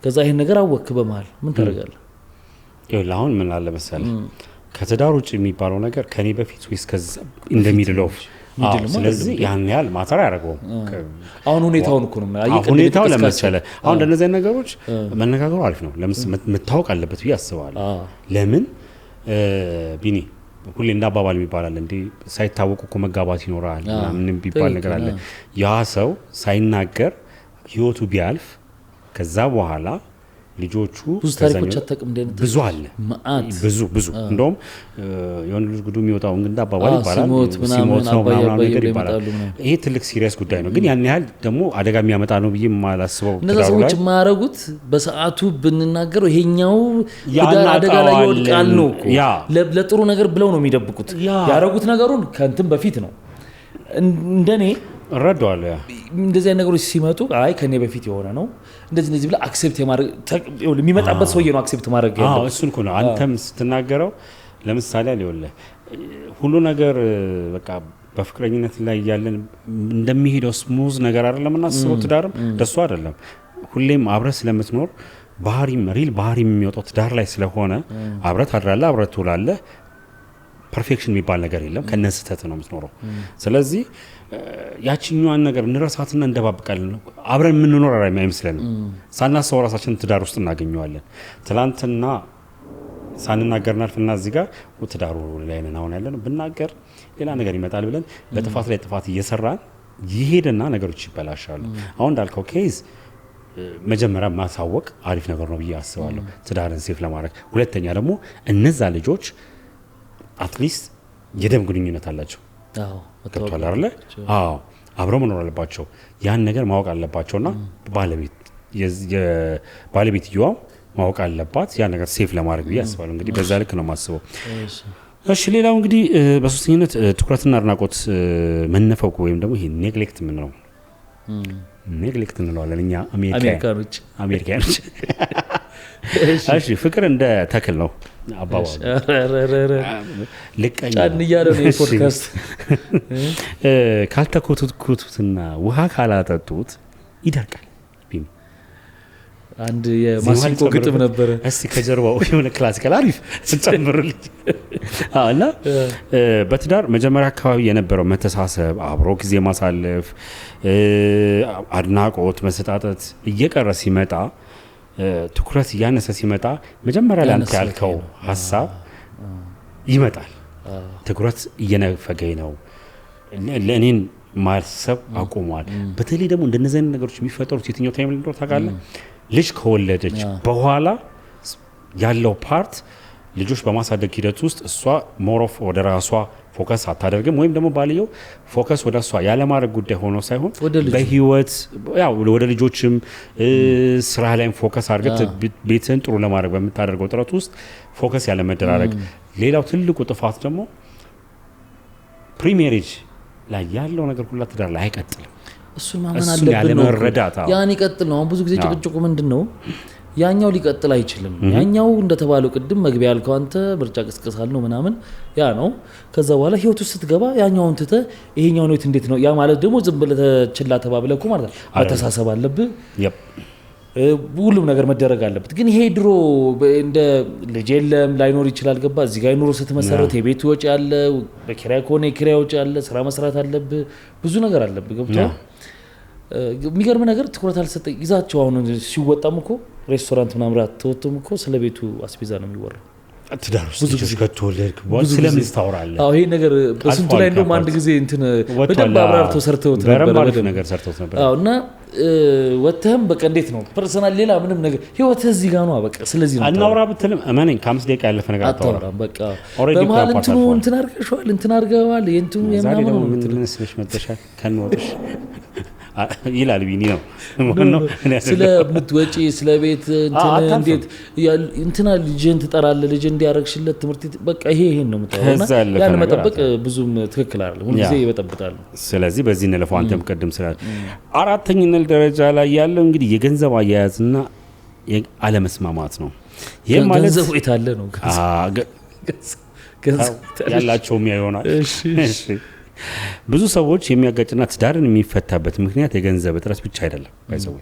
ከዛ ይሄን ነገር አወክ በመሃል ምን ታደርጋለህ? ይኸውልህ አሁን ምን አለ መሰለህ ከትዳር ውጭ የሚባለው ነገር ከኔ በፊት ወይስ ከዛ እንደሚድል ኦፍ ስለዚህ ያን ያህል ማተር ያደርገው አሁን ሁኔታውን እኮ ነው ሁኔታው ለመሰለ አሁን እንደነዚህ ነገሮች መነጋገሩ አሪፍ ነው። መታወቅ አለበት ብዬ አስባለሁ። ለምን ቢኒ ሁሌ እንዳባባል ይባላል እንዴ ሳይታወቁ እኮ መጋባት ይኖራል ምንም ቢባል ነገር አለ። ያ ሰው ሳይናገር ህይወቱ ቢያልፍ ከዛ በኋላ ልጆቹ ብዙ ታሪኮች አታውቅም እንዴ? ብዙ አለ ብዙ እንደውም የሆነ ልጅ ጉዱ የሚወጣው እንግዳ አባባል ይባላል ሲሞት ነው ምናምን ነገር ይባላል። ይሄ ትልቅ ሲሪየስ ጉዳይ ነው። ግን ያን ያህል ደግሞ አደጋ የሚያመጣ ነው ብዬ የማላስበው እነዛ ሰዎች ማረጉት በሰዓቱ ብንናገረው ይሄኛው አደጋ ላይ ይወድቃል ነው እኮ ለጥሩ ነገር ብለው ነው የሚደብቁት። ያረጉት ነገሩን ከእንትን በፊት ነው እንደኔ ረዷል። ያ እንደዚህ አይነት ነገሮች ሲመጡ አይ ከኔ በፊት የሆነ ነው እንደዚህ ብለ አክሴፕት የማድረግ የሚመጣበት ሰውዬ ነው አክሴፕት ማድረግ ያለው። እሱን እኮ ነው አንተም ስትናገረው። ለምሳሌ አለውልህ ሁሉ ነገር በቃ በፍቅረኝነት ላይ ያለን እንደሚሄደው ስሙዝ ነገር አይደለም እና አስበው ትዳርም ደሱ አይደለም። ሁሌም አብረህ ስለምትኖር ባህሪም ሪል ባህሪም የሚወጣው ትዳር ላይ ስለሆነ አብረህ ታድራለህ፣ አብረህ ትውላለህ። ፐርፌክሽን የሚባል ነገር የለም፣ ከነስተት ነው የምትኖረው። ስለዚህ ያቺኛዋን ነገር እንረሳትና እንደባብቃለን። አብረን የምንኖር አይመስለንም። ሳናስበው ራሳችንን ትዳር ውስጥ እናገኘዋለን። ትላንትና ሳንናገር እናልፍና እዚህ ጋር ትዳሩ ላይ ነን አሁን ያለን ብናገር ሌላ ነገር ይመጣል ብለን በጥፋት ላይ ጥፋት እየሰራን ይሄድና ነገሮች ይበላሻሉ። አሁን እንዳልከው ኬዝ መጀመሪያ ማሳወቅ አሪፍ ነገር ነው ብዬ አስባለሁ ትዳርን ሴፍ ለማድረግ። ሁለተኛ ደግሞ እነዛ ልጆች አትሊስት የደም ግንኙነት አላቸው። ከተዋል አይደለ? አዎ አብረው መኖር አለባቸው። ያን ነገር ማወቅ አለባቸውና ባለቤትየዋ ማወቅ አለባት ያን ነገር ሴፍ ለማድረግ ብዬ አስባለሁ። እንግዲህ በዛ ልክ ነው የማስበው። እሺ ሌላው እንግዲህ በሶስተኛነት ትኩረትና አድናቆት መነፈቁ ወይም ደግሞ ይሄ ኔግሌክት የምንለው ኔግሌክት እንለዋለን እኛ አሜሪካኖች። እሺ ፍቅር እንደ ተክል ነው አባባሉ። ልቀኛ ጫንያለው ነው ፖድካስት ካልተኮተኮቱትና ውሃ ካላጠጡት ይደርቃል። አንድ የማሲንቆ ግጥም ነበር እስቲ ከጀርባው የሆነ ክላሲካል አሪፍ ጨምሩልኝ እና በትዳር መጀመሪያ አካባቢ የነበረው መተሳሰብ አብሮ ጊዜ ማሳለፍ አድናቆት መሰጣጠት እየቀረ ሲመጣ ትኩረት እያነሰ ሲመጣ መጀመሪያ ላይ አንተ ያልከው ሐሳብ ይመጣል ትኩረት እየነፈገኝ ነው ለእኔን ማሰብ አቆሟል በተለይ ደግሞ እንደነዚህ አይነት ነገሮች የሚፈጠሩት የትኛው ታይም እንደሆነ ታውቃለህ ልጅ ከወለደች በኋላ ያለው ፓርት ልጆች በማሳደግ ሂደት ውስጥ እሷ ሞሮፍ ወደ ራሷ ፎከስ አታደርግም ወይም ደግሞ ባልየው ፎከስ ወደ እሷ ያለ ማድረግ ጉዳይ ሆኖ ሳይሆን በህይወት ያው ወደ ልጆችም ስራ ላይም ፎከስ አድርገህ ቤትን ጥሩ ለማድረግ በመታደርገው ጥረት ውስጥ ፎከስ ያለ መደራረግ ሌላው ትልቁ ጥፋት ደግሞ ፕሪሜሪጅ ላይ ያለው ነገር ሁሉ ትዳር ላይ አይቀጥልም እሱን ማመን አለብን ነው ያን ይቀጥል ነው ብዙ ጊዜ ጭቅጭቁ ምንድነው ያኛው ሊቀጥል አይችልም ያኛው እንደተባለው ቅድም መግቢያ ያልከው አንተ ምርጫ ቅስቀሳል ነው ምናምን ያ ነው ከዛ በኋላ ህይወት ውስጥ ስትገባ ያኛውን ትተ ይሄኛው ነው እንዴት ነው ያ ማለት ደግሞ ዝም ብለህ ተችላ ተባብለህ ማለት ነው መተሳሰብ አለብህ ሁሉም ነገር መደረግ አለበት ግን ይሄ ድሮ እንደ ልጅ የለም ላይኖር ይችላል ገባ እዚህ ጋር ኑሮ ስትመሰረት የቤት ወጪ አለ በኪራይ ከሆነ የኪራይ ወጪ አለ ስራ መስራት አለብህ ብዙ ነገር አለብህ ገብቶሃል የሚገርም ነገር ትኩረት አልሰጠኝ ይዛቸው አሁን ሲወጣም እኮ ሬስቶራንት ምናምን ተወጥቶም እኮ ስለ ቤቱ አስቤዛ ነው የሚወራው ትዳር ውስጥ ልጅ ከተወለድክ በኋላ ስለምን ታወራለህ አዎ ይሄ ነገር በስንቱ ላይ እንደውም አንድ ጊዜ እንትን በደንብ አብራርቶ ሰርተውት ነገር ሰርተውት ነበር አዎ እና ወተህም በቃ እንዴት ነው ፐርሰናል ሌላ ምንም ነገር ህይወት እዚህ ጋር ነው በቃ ስለዚህ ነው አናውራ ብትልም እመነኝ ከ5 ደቂቃ ያለፈ ነገር አታወራም በቃ በመሃል እንትን አርገሽዋል እንትን አርገዋል የእንትኑ የምናምን ነው ምን ስለሽ መጥተሻል ከንወጥሽ ይላል ቢኒ ነው ስለ ምትወጪ ስለ ቤት እንዴት እንትና ልጅን ትጠራለህ ልጅ እንዲያረግሽለት ትምርት በቃ ይሄን ነው የምታወራው ያን መጠበቅ ብዙም ትክክል አይደለም ሁሉ ጊዜ ይበጠብጣሉ ስለዚህ በዚህ ነለፈው አንተም ቀደም ስላል አራተኛው ደረጃ ላይ ያለው እንግዲህ የገንዘብ አያያዝና አለመስማማት ነው ይሄ ማለት ገንዘብ የታለ ነው ገንዘብ ያላቸውም ያዩናል እሺ ብዙ ሰዎች የሚያጋጭና ትዳርን የሚፈታበት ምክንያት የገንዘብ እጥረት ብቻ አይደለም ባይዘው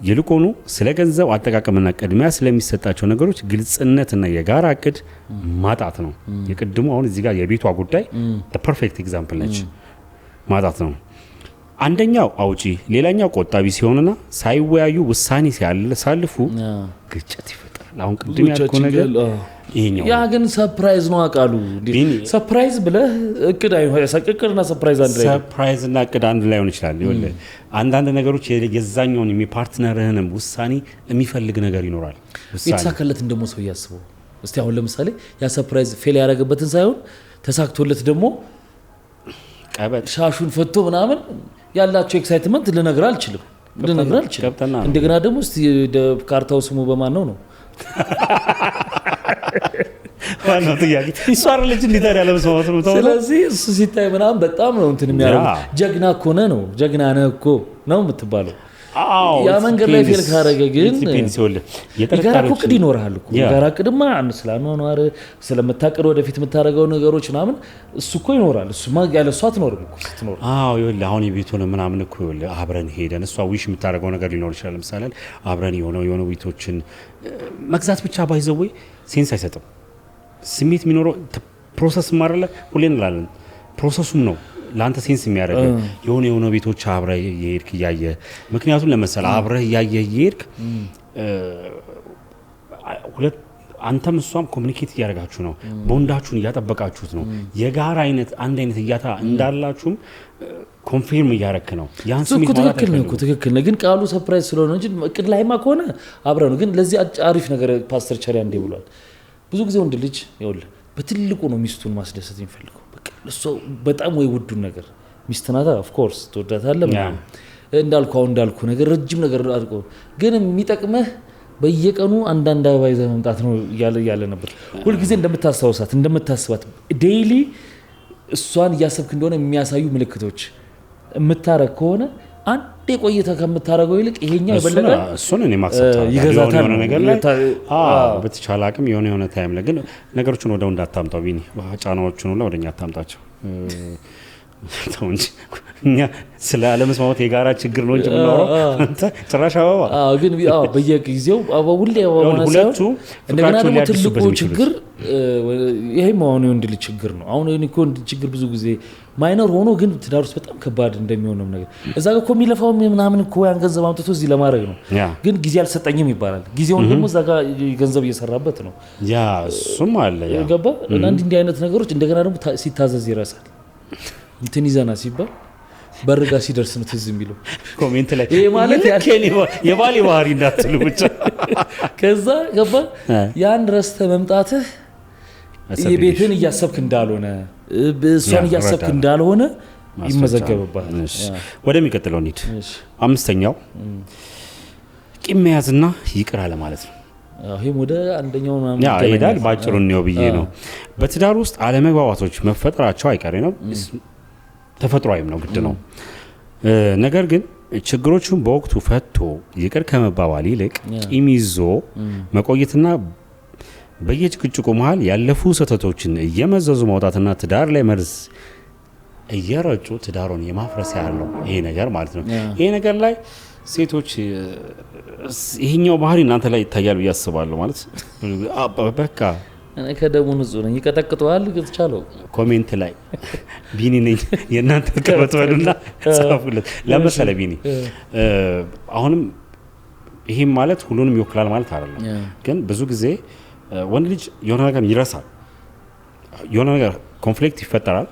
ይልቁኑ ስለ ገንዘብ አጠቃቀምና ቅድሚያ ስለሚሰጣቸው ነገሮች ግልጽነትና የጋራ እቅድ ማጣት ነው የቅድሙ አሁን እዚህ ጋር የቤቷ ጉዳይ the perfect example ነች ማጣት ነው አንደኛው አውጪ ሌላኛው ቆጣቢ ሲሆንና ሳይወያዩ ውሳኔ ሲያሳልፉ ግጭት ይፈጠራል አሁን ቅድም ያልኩ ነገር ይሄኛው ያ ግን ሰርፕራይዝ ነው አቃሉ ሰርፕራይዝ ብለህ እቅድ አይሆን ያሳቀቅርና ሰርፕራይዝ አንድ ላይ ሰርፕራይዝ እና እቅድ አንድ ላይ ሆነ ይችላል ይወለ አንዳንድ ነገሮች የዛኛውን የሚፓርትነርህንም ውሳኔ የሚፈልግ ነገር ይኖራል የተሳከለት እንደሞ ሰው ያስበው እስቲ አሁን ለምሳሌ ያ ሰርፕራይዝ ፌል ያደረገበትን ሳይሆን ተሳክቶለት ደግሞ ቀበጥ ሻሹን ፈቶ ምናምን ያላቸው ኤክሳይትመንት ልነግር አልችልም እንደገና ደግሞ እስቲ ካርታው ስሙ በማን ነው ዋናው ጥያቄ እሷር ልጅ እንዲታር ያለ መስዋዕት ነው ተወለ ስለዚህ እሱ ሲታይ ምናምን በጣም ነው እንትን የሚያደርግ ጀግና ኮነ ነው ጀግና ነህ እኮ ነው የምትባለው ያ መንገድ ላይ ፌል ካረገ ግን የጋራ እቅድ ይኖርሃል እኮ የጋራ እቅድማ ስለማኖር ስለምታቀድ ወደፊት የምታረገው ነገሮች ምናምን እሱ እኮ ይኖራል እሱ ያለ እሷ አትኖርም እኮ ስትኖር ይኸውልህ አሁን የቤቱን ምናምን እኮ ይኸውልህ አብረን ሄደን እሷ ዊሽ የምታረገው ነገር ሊኖር ይችላል ለምሳሌ አብረን የሆነ ቤቶችን መግዛት ብቻ ባይዘው ሴንስ አይሰጥም ስሜት የሚኖረው ፕሮሰስ ማረለ ሁሌ እንላለን ፕሮሰሱም ነው ላንተ ሴንስ የሚያደርግ የሆነ ቤቶች አብረ የሄድክ ያየ ምክንያቱም ለምሳሌ አብረ ያየ የሄድክ ሁለት አንተም እሷም ኮሙኒኬት ያደርጋችሁ ነው ቦንዳችሁን ያጠበቃችሁት ነው የጋራ አይነት አንድ አይነት ያታ እንዳላችሁም ኮንፊርም ያደረክ ነው ያን ስሜት ትክክል ነው ግን ቃሉ ሰርፕራይዝ ስለሆነ እንጂ እቅድ ላይማ ከሆነ አብረ ነው ግን ለዚህ አሪፍ ነገር ፓስተር ቸሪያ እንደ ብሏል ብዙ ጊዜ ወንድ ልጅ ይኸውልህ በትልቁ ነው ሚስቱን ማስደሰት የሚፈልገው በቃ እሱ በጣም ወይ ውዱን ነገር ሚስትናታ ኦፍ ኮርስ ተወዳታለህ ማለት እንዳልኩ ነገር ረጅም ነገር አድርጎ ግን የሚጠቅመህ በየቀኑ አንዳንድ አበባ ይዘህ መምጣት ነው ያለ ነበር ሁሉ ጊዜ እንደምታስባት ዴይሊ እሷን ያሰብክ እንደሆነ የሚያሳዩ ምልክቶች የምታረግ ከሆነ አንዴ ቆይታ ከምታረገው ይልቅ ይሄኛው የበለጠ እሱን እኔ ማክሰብታ ይገዛታል ነገር ላይ በተቻለ አቅም የሆነ ታይም ላይ ግን ነገሮችን ወደው እንዳታምጣው ቢኒ ጫናዎቹን ሁሉ ወደኛ አታምጣቸው ተው እንጂ እኛ ስለ አለመስማማት የጋራ ችግር ነው እንጂ የምናወራው አንተ ጭራሽ አበባ ግን በየጊዜው ሁሌ ሁለቱ እንደገና ደግሞ ትልቁ ችግር ይሄም አሁን የወንድ ልጅ ችግር ነው። አሁን እኮ ወንድ ችግር ብዙ ጊዜ ማይነር ሆኖ ግን ትዳር ውስጥ በጣም ከባድ እንደሚሆን ነው ነገር እዛ ጋር እኮ የሚለፋው ምናምን እኮ ያን ገንዘብ አምጥቶ እዚህ ለማድረግ ነው ግን ጊዜ አልሰጠኝም ይባላል። ጊዜውን ደግሞ እዛ ጋር ገንዘብ እየሰራበት ነው ያ እሱም አለ ያ ገባ እና እንዲህ አይነት ነገሮች እንደገና ደግሞ ሲታዘዝ ይረሳል እንትን ይዘና ሲባል በርጋ ሲደርስ ነው ትዝ የሚለው ኮሜንት ላይ ይሄ ማለት የባሌ ባህሪ እንዳትሉ ብቻ ከዛ ገባ ያን ረስተ መምጣትህ የቤትን እያሰብክ እንዳልሆነ እሷን እያሰብክ እንዳልሆነ ይመዘገብባል። ወደሚቀጥለው እንሂድ። አምስተኛው ቂም መያዝና ይቅር አለ ማለት ነው። ይሄም ወደ አንደኛው ይሄዳል ባጭሩ ነው ብዬ ነው። በትዳር ውስጥ አለመግባባቶች መፈጠራቸው አይቀሬ ነው፣ ተፈጥሯዊም ነው፣ ግድ ነው። ነገር ግን ችግሮቹን በወቅቱ ፈቶ ይቅር ከመባባል ይልቅ ቂም ይዞ መቆየትና በየጭቅጭቁ መሃል ያለፉ ስህተቶችን እየመዘዙ ማውጣትና ትዳር ላይ መርዝ እየረጩ ትዳሩን የማፍረስ ያለው ይሄ ነገር ማለት ነው። ይሄ ነገር ላይ ሴቶች ይሄኛው ባህሪ እናንተ ላይ ይታያል ብዬ አስባለሁ። ማለት በቃ እኔ ከደሙ ንጹህ ነኝ ይቀጠቅጠዋል ግጥቻለሁ ኮሜንት ላይ ቢኒ ነኝ የእናንተ ከበተወሉና ጻፉለት ለምሳሌ ቢኒ አሁንም ይሄም ማለት ሁሉንም ይወክላል ማለት አይደለም። ግን ብዙ ጊዜ ወንድ ልጅ የሆነ ነገር ይረሳል፣ የሆነ ነገር ኮንፍሊክት ይፈጠራል፣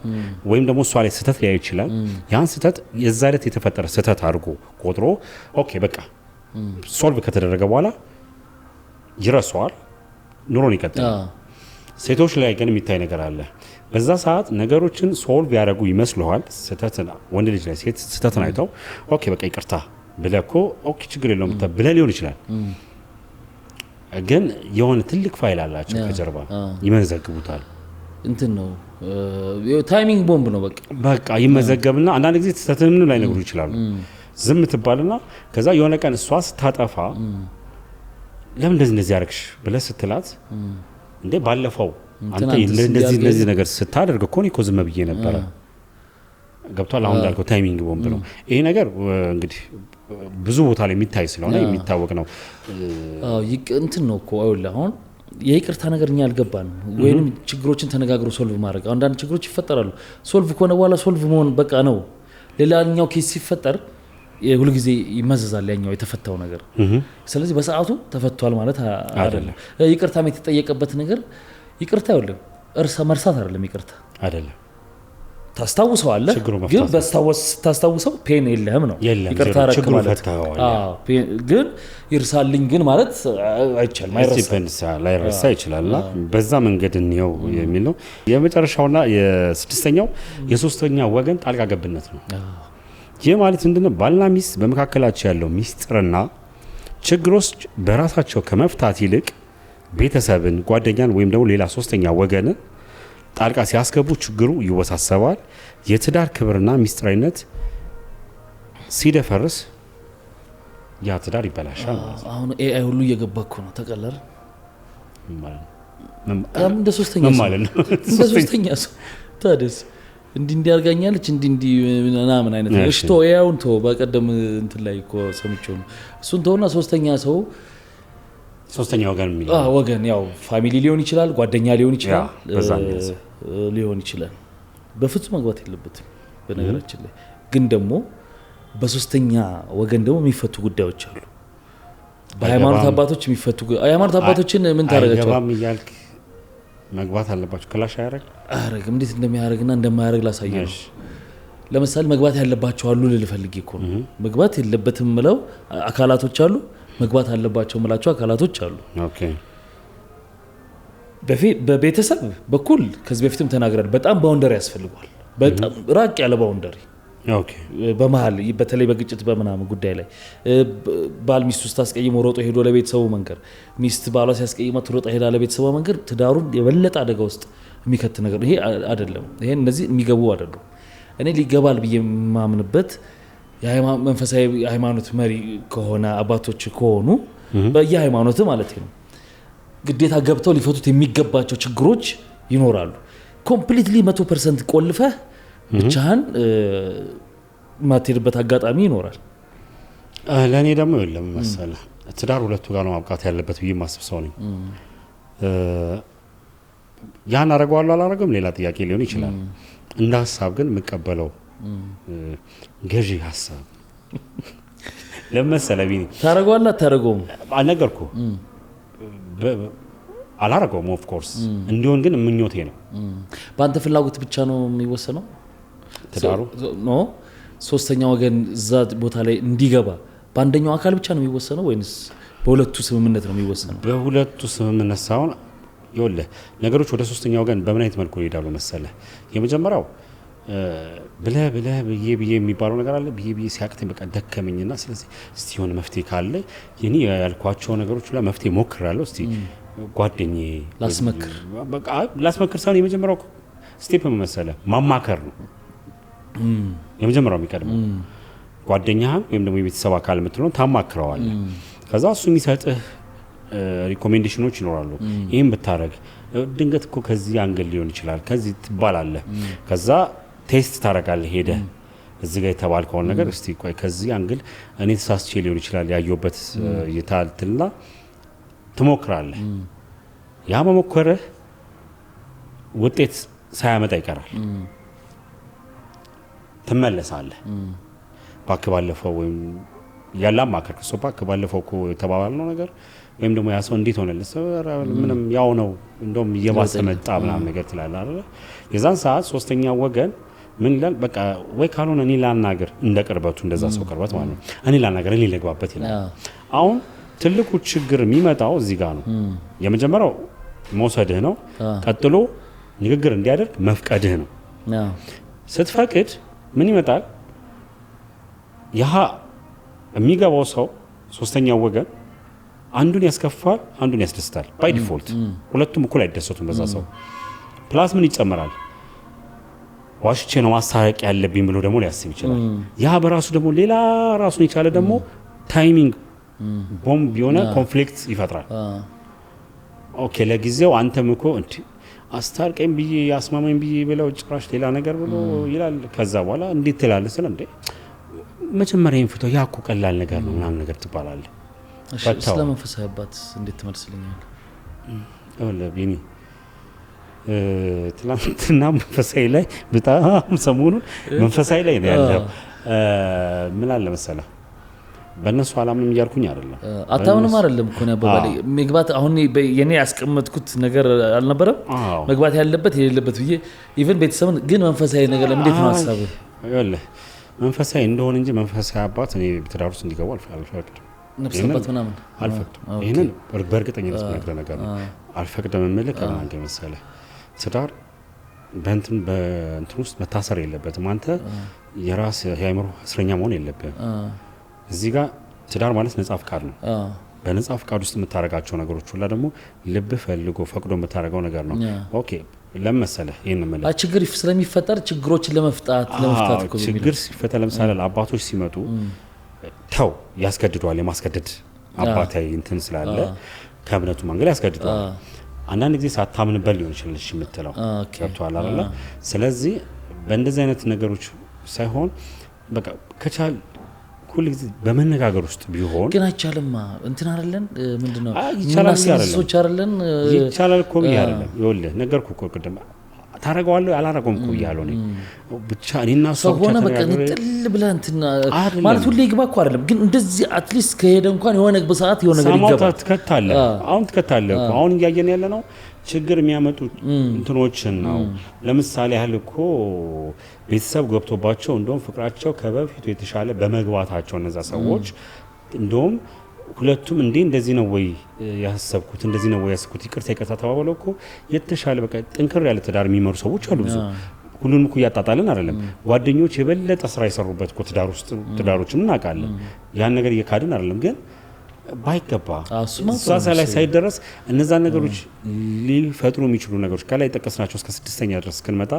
ወይም ደግሞ እሷ ላይ ስህተት ሊያይ ይችላል። ያን ስህተት የዛ ዕለት የተፈጠረ ስህተት አድርጎ ቆጥሮ ኦኬ በቃ ሶልቭ ከተደረገ በኋላ ይረሳዋል፣ ኑሮን ይቀጥላል። ሴቶች ላይ ግን የሚታይ ነገር አለ። በዛ ሰዓት ነገሮችን ሶልቭ ያደረጉ ይመስልሃል። ስህተትን ወንድ ልጅ ላይ ሴት ስህተትን አይተው ኦኬ በቃ ይቅርታ ብለህ እኮ ኦኬ ችግር የለውም ብለህ ሊሆን ይችላል። ግን የሆነ ትልቅ ፋይል አላቸው ከጀርባ ይመዘግቡታል። እንትን ነው ታይሚንግ ቦምብ ነው በቃ ይመዘገብና አንዳንድ ጊዜ ስህተትን ምንም ላይ ነገሩ ይችላሉ። ዝም ትባልና ከዛ የሆነ ቀን እሷ ስታጠፋ ለምን እንደዚህ ያደረግሽ ብለህ ስትላት እንዴ ባለፈው አንተ እንደዚህ ነገር ስታደርግ እኮ ነው ዝም ብዬ ነበረ። ገብቷል። አሁን እንዳልከው ታይሚንግ ቦምብ ነው ይሄ ነገር። እንግዲህ ብዙ ቦታ ላይ የሚታይ ስለሆነ የሚታወቅ ነው። እንትን ነው እኮ አይደል አሁን የይቅርታ ነገር እኛ አልገባንም ወይንም ችግሮችን ተነጋግሮ ሶልቭ ማድረግ። አንዳንድ ችግሮች ይፈጠራሉ ሶልቭ ከሆነ በኋላ ሶልቭ መሆን በቃ ነው። ሌላኛው ኬስ ሲፈጠር ሁሉ ጊዜ ይመዘዛል ያኛው የተፈታው ነገር። ስለዚህ በሰዓቱ ተፈቷል ማለት አይደለም። ይቅርታም የተጠየቀበት ነገር ይቅርታ አይደለም፣ መርሳት አይደለም። ይቅርታ አይደለም ታስታውሰዋለህ፣ ግን ታስታውሰው ፔን የለህም ነው ይቅርታ አረክ ማለት። ግን ይርሳልኝ ግን ማለት አይቻልም፣ ላይረሳ ይችላልና በዛ መንገድ እንየው የሚል ነው። የመጨረሻውና የስድስተኛው የሶስተኛ ወገን ጣልቃ ገብነት ነው። ይህ ማለት ምንድነው? ባልና ሚስት በመካከላቸው ያለው ሚስጥርና ችግሮች በራሳቸው ከመፍታት ይልቅ ቤተሰብን፣ ጓደኛን ወይም ደግሞ ሌላ ሶስተኛ ወገንን ጣልቃ ሲያስገቡ ችግሩ ይወሳሰባል። የትዳር ክብርና ሚስጥራዊነት ሲደፈርስ ያ ትዳር ይበላሻል። አሁን ኤአይ ሁሉ እየገባ እኮ ነው። ተቀለረ እንደ ሶስተኛ ሰው ታደስ እንዲያርጋኛለች እንዲ ምናምን አይነት እሽቶ ኤአይውን ተው። በቀደም እንትን ላይ እኮ ሰምቼው ነው እሱን ተውና ሶስተኛ ሰው ሶስተኛ ወገን የሚለው ወገን ያው ፋሚሊ ሊሆን ይችላል፣ ጓደኛ ሊሆን ይችላል፣ ሊሆን ይችላል። በፍጹም መግባት የለበትም። በነገራችን ላይ ግን ደግሞ በሶስተኛ ወገን ደግሞ የሚፈቱ ጉዳዮች አሉ። በሃይማኖት አባቶች የሚፈቱ ሃይማኖት አባቶችን ምን ታረጋቸው አይገባም እያልክ መግባት አለባቸው። ክላሽ አያረግም። እንዴት እንደሚያረግና እንደማያረግ ላሳየሽ። ለምሳሌ መግባት ያለባቸው አሉ ልፈልግ እኮ ነው። መግባት የለበትም ምለው አካላቶች አሉ፣ መግባት አለባቸው ምላቸው አካላቶች አሉ። ኦኬ በቤተሰብ በኩል ከዚህ በፊትም ተናግረን በጣም ባውንደሪ ያስፈልጋል። በጣም ራቅ ያለ ባውንደሪ ኦኬ። በመሃል በተለይ በግጭት በመናም ጉዳይ ላይ ባል ሚስቱ ስታስቀይም ሮጦ ሄዶ ለቤተሰቡ መንገር፣ ሚስት ባሏ ሲያስቀይማት ሮጣ ሄዳ ለቤተሰቡ መንገር ትዳሩን የበለጠ አደጋ ውስጥ የሚከት ነገር ይሄ አይደለም። ይሄ እነዚህ የሚገቡ አይደሉም። እኔ ሊገባል ብዬ የማምንበት መንፈሳዊ ሃይማኖት መሪ ከሆነ አባቶች ከሆኑ በየሃይማኖት ማለት ነው ግዴታ ገብተው ሊፈቱት የሚገባቸው ችግሮች ይኖራሉ። ኮምፕሊትሊ 100% ቆልፈህ ብቻህን ማትሄድበት አጋጣሚ ይኖራል። ለእኔ ደግሞ የለም መሰለህ ትዳር ሁለቱ ጋር ነው ማብቃት ያለበት ብዬ ማስብ ሰው ነኝ። ያን አረጋዋለሁ አላረገም ሌላ ጥያቄ ሊሆን ይችላል። እንደ ሀሳብ ግን የምቀበለው ገዢ ሀሳብ ለመሰለ ቢኒ ታረጋዋለህ አታረገውም አልነገርኩህ አላረገውም ኦፍ ኮርስ እንዲሆን ግን ምኞቴ ነው። በአንተ ፍላጎት ብቻ ነው የሚወሰነው ትዳሩ ኖ ሶስተኛ ወገን እዛ ቦታ ላይ እንዲገባ በአንደኛው አካል ብቻ ነው የሚወሰነው ወይንስ በሁለቱ ስምምነት ነው የሚወሰነው? በሁለቱ ስምምነት ሳይሆን ይኸውልህ ነገሮች ወደ ሶስተኛ ወገን በምን አይነት መልኩ ይሄዳሉ መሰለህ? የመጀመሪያው ብለህ ብዬ የሚባለው ነገር አለ። ብዬ ሲያቅተኝ በቃ ደከመኝና ስለዚህ እስቲ የሆነ መፍትሄ ካለ የኔ ያልኳቸው ነገሮች ላይ መፍትሄ ሞክራለሁ። እስቲ ጓደኛዬ ላስመክር ሳይሆን የመጀመሪያው ስቴፕ መሰለህ ማማከር ነው። የመጀመሪያው የሚቀድመው ጓደኛህን ወይም ደግሞ የቤተሰብ አካል የምትለውን ታማክረዋለህ። ከዛ እሱ የሚሰጥህ ሪኮሜንዴሽኖች ይኖራሉ። ይህም ብታረግ ድንገት እኮ ከዚህ አንገል ሊሆን ይችላል ከዚህ ትባላለህ። ከዛ ቴስት ታረጋለህ ሄደህ እዚህ ጋር የተባልከውን ነገር እስቲ ቆይ ከዚህ አንገል እኔ ተሳስቼ ሊሆን ይችላል ያየሁበት ይታልትና ትሞክራለህ። ያ መሞከርህ ውጤት ሳያመጣ ይቀራል። ትመለሳለህ ባክ ባለፈው ወይም ያላማከርክ ሰው ባክ ባለፈው እኮ የተባባልነው ነገር ወይም ደግሞ ያ ሰው እንዴት ሆነልህ ምንም ያው ነው እንደውም እየባሰ መጣ ምናምን ነገር ትላለህ አይደል? የዛን ሰዓት ሶስተኛ ወገን ምን ይላል? በቃ ወይ ካልሆነ እኔ ላናገር እንደ ቅርበቱ እንደዛ ሰው ቅርበት ማለት ነው እኔ ላናገር እኔ ልግባበት ይላል። አሁን ትልቁ ችግር የሚመጣው እዚህ ጋር ነው። የመጀመሪያው መውሰድህ ነው። ቀጥሎ ንግግር እንዲያደርግ መፍቀድህ ነው። ስትፈቅድ ምን ይመጣል? ያ የሚገባው ሰው ሶስተኛው ወገን አንዱን ያስከፋል አንዱን ያስደስታል። ባይ ዲፎልት ሁለቱም እኩል አይደሰቱም በዛ ሰው። ፕላስ ምን ይጨመራል? ዋሽቼ ነው ማስታረቅ ያለብኝ ብሎ ደግሞ ሊያስብ ይችላል። ያ በራሱ ደግሞ ሌላ ራሱን የቻለ ደግሞ ታይሚንግ ቦምብ የሆነ ኮንፍሊክት ይፈጥራል። ኦኬ ለጊዜው አንተም እኮ እንዴ አስታርቀኝ ብዬ አስማማኝ ብዬ ብለው ጭራሽ ሌላ ነገር ብሎ ይላል። ከዛ በኋላ እንዴት ትላለህ? ስለ እንዴ መጀመሪያ ይንፍቶ ያ እኮ ቀላል ነገር ነው ምናምን ነገር ትባላለህ። እሺ ስለ መንፈሳዊ አባት እንዴት ትመልስልኛለህ? ቢኒ ትናንትና መንፈሳዊ ላይ በጣም ሰሞኑን መንፈሳዊ ላይ ነው ያለው። ምን አለ መሰለህ በእነሱ አላምንም እያልኩኝ አይደለም። አታምንም አይደለም እኮ ነው አባባሌ። መግባት አሁን የኔ ያስቀመጥኩት ነገር አልነበረም መግባት ያለበት የሌለበት ብዬ ኢቭን ቤተሰብን ግን መንፈሳዊ ነገር እንዴት ነው ሐሳብህ? ይኸውልህ መንፈሳዊ እንደሆነ እንጂ መንፈሳዊ አባት እኔ ትዳር ውስጥ እንዲገቡ አልፈቅድም። ነፍስ አባት ምናምን አልፈቅድም። ይሄንን በእርግጠኝነት ነገር ነገር ነው አልፈቅድም የምልህ ከማን ጋር መሰለህ? ትዳር በእንትን ውስጥ መታሰር የለበትም። አንተ የራስ የአእምሮ እስረኛ መሆን የለብህም። እዚህ ጋር ትዳር ማለት ነጻ ፍቃድ ነው። በነጻ ፍቃድ ውስጥ የምታረጋቸው ነገሮች ሁላ ደግሞ ልብ ፈልጎ ፈቅዶ የምታረገው ነገር ነው። ኦኬ ለምሳሌ ይሄን ማለት ችግር ስለሚፈጠር ችግሮችን ለመፍታት እኮ ችግር ሲፈጠር ለምሳሌ አባቶች ሲመጡ ተው ያስገድዷል። የማስገደድ አባታዊ እንትን ስላለ ከእምነቱ መንገድ ያስገድዷል። አንዳንድ ጊዜ ሳታምንበት ሊሆን ይችላል እሺ የምትለው ገብቶሃል አይደል? ስለዚህ በእንደዚህ አይነት ነገሮች ሳይሆን በቃ ከቻል ሁሉ ጊዜ በመነጋገር ውስጥ ቢሆን ግን አይቻልማ እንትን አይደለን ምንድነው ይቻላል አይደለን ይቻላል እኮ አይደለም። ይኸውልህ ነገርኩህ እኮ ቅድም ታረጋዋለህ አላረገውም እኮ እያለው ነው ብቻ እኔና ሰው ሆነ በቃ ጥል ብለህ እንትን ማለት ሁሌ ይግባ እኮ አይደለም ግን እንደዚህ አትሊስት ከሄደ እንኳን የሆነ በሰዓት የሆነ ነገር ይገባል። ትከታለህ አሁን ትከታለህ እኮ አሁን እያየን ያለ ነው ችግር የሚያመጡ እንትኖችን ነው። ለምሳሌ ያህል እኮ ቤተሰብ ገብቶባቸው እንደውም ፍቅራቸው ከበፊቱ የተሻለ በመግባታቸው እነዛ ሰዎች እንደውም ሁለቱም እንደዚህ ነው ወይ ያሰብኩት እንደዚህ ነው ወይ ያሰብኩት ይቅርታ ተባባለው እኮ የተሻለ በቃ ጥንክር ያለ ትዳር የሚመሩ ሰዎች አሉ። ብዙ ሁሉንም እኮ እያጣጣልን አይደለም። ጓደኞች የበለጠ ስራ የሰሩበት እኮ ትዳር ውስጥ ትዳሮችን እናውቃለን። ያን ነገር እየካድን አይደለም ግን ባይገባ እሷ ላይ ሳይደረስ እነዛን ነገሮች ሊፈጥሩ የሚችሉ ነገሮች ከላይ ጠቀስናቸው እስከ 6ኛ ድረስ እስክንመጣ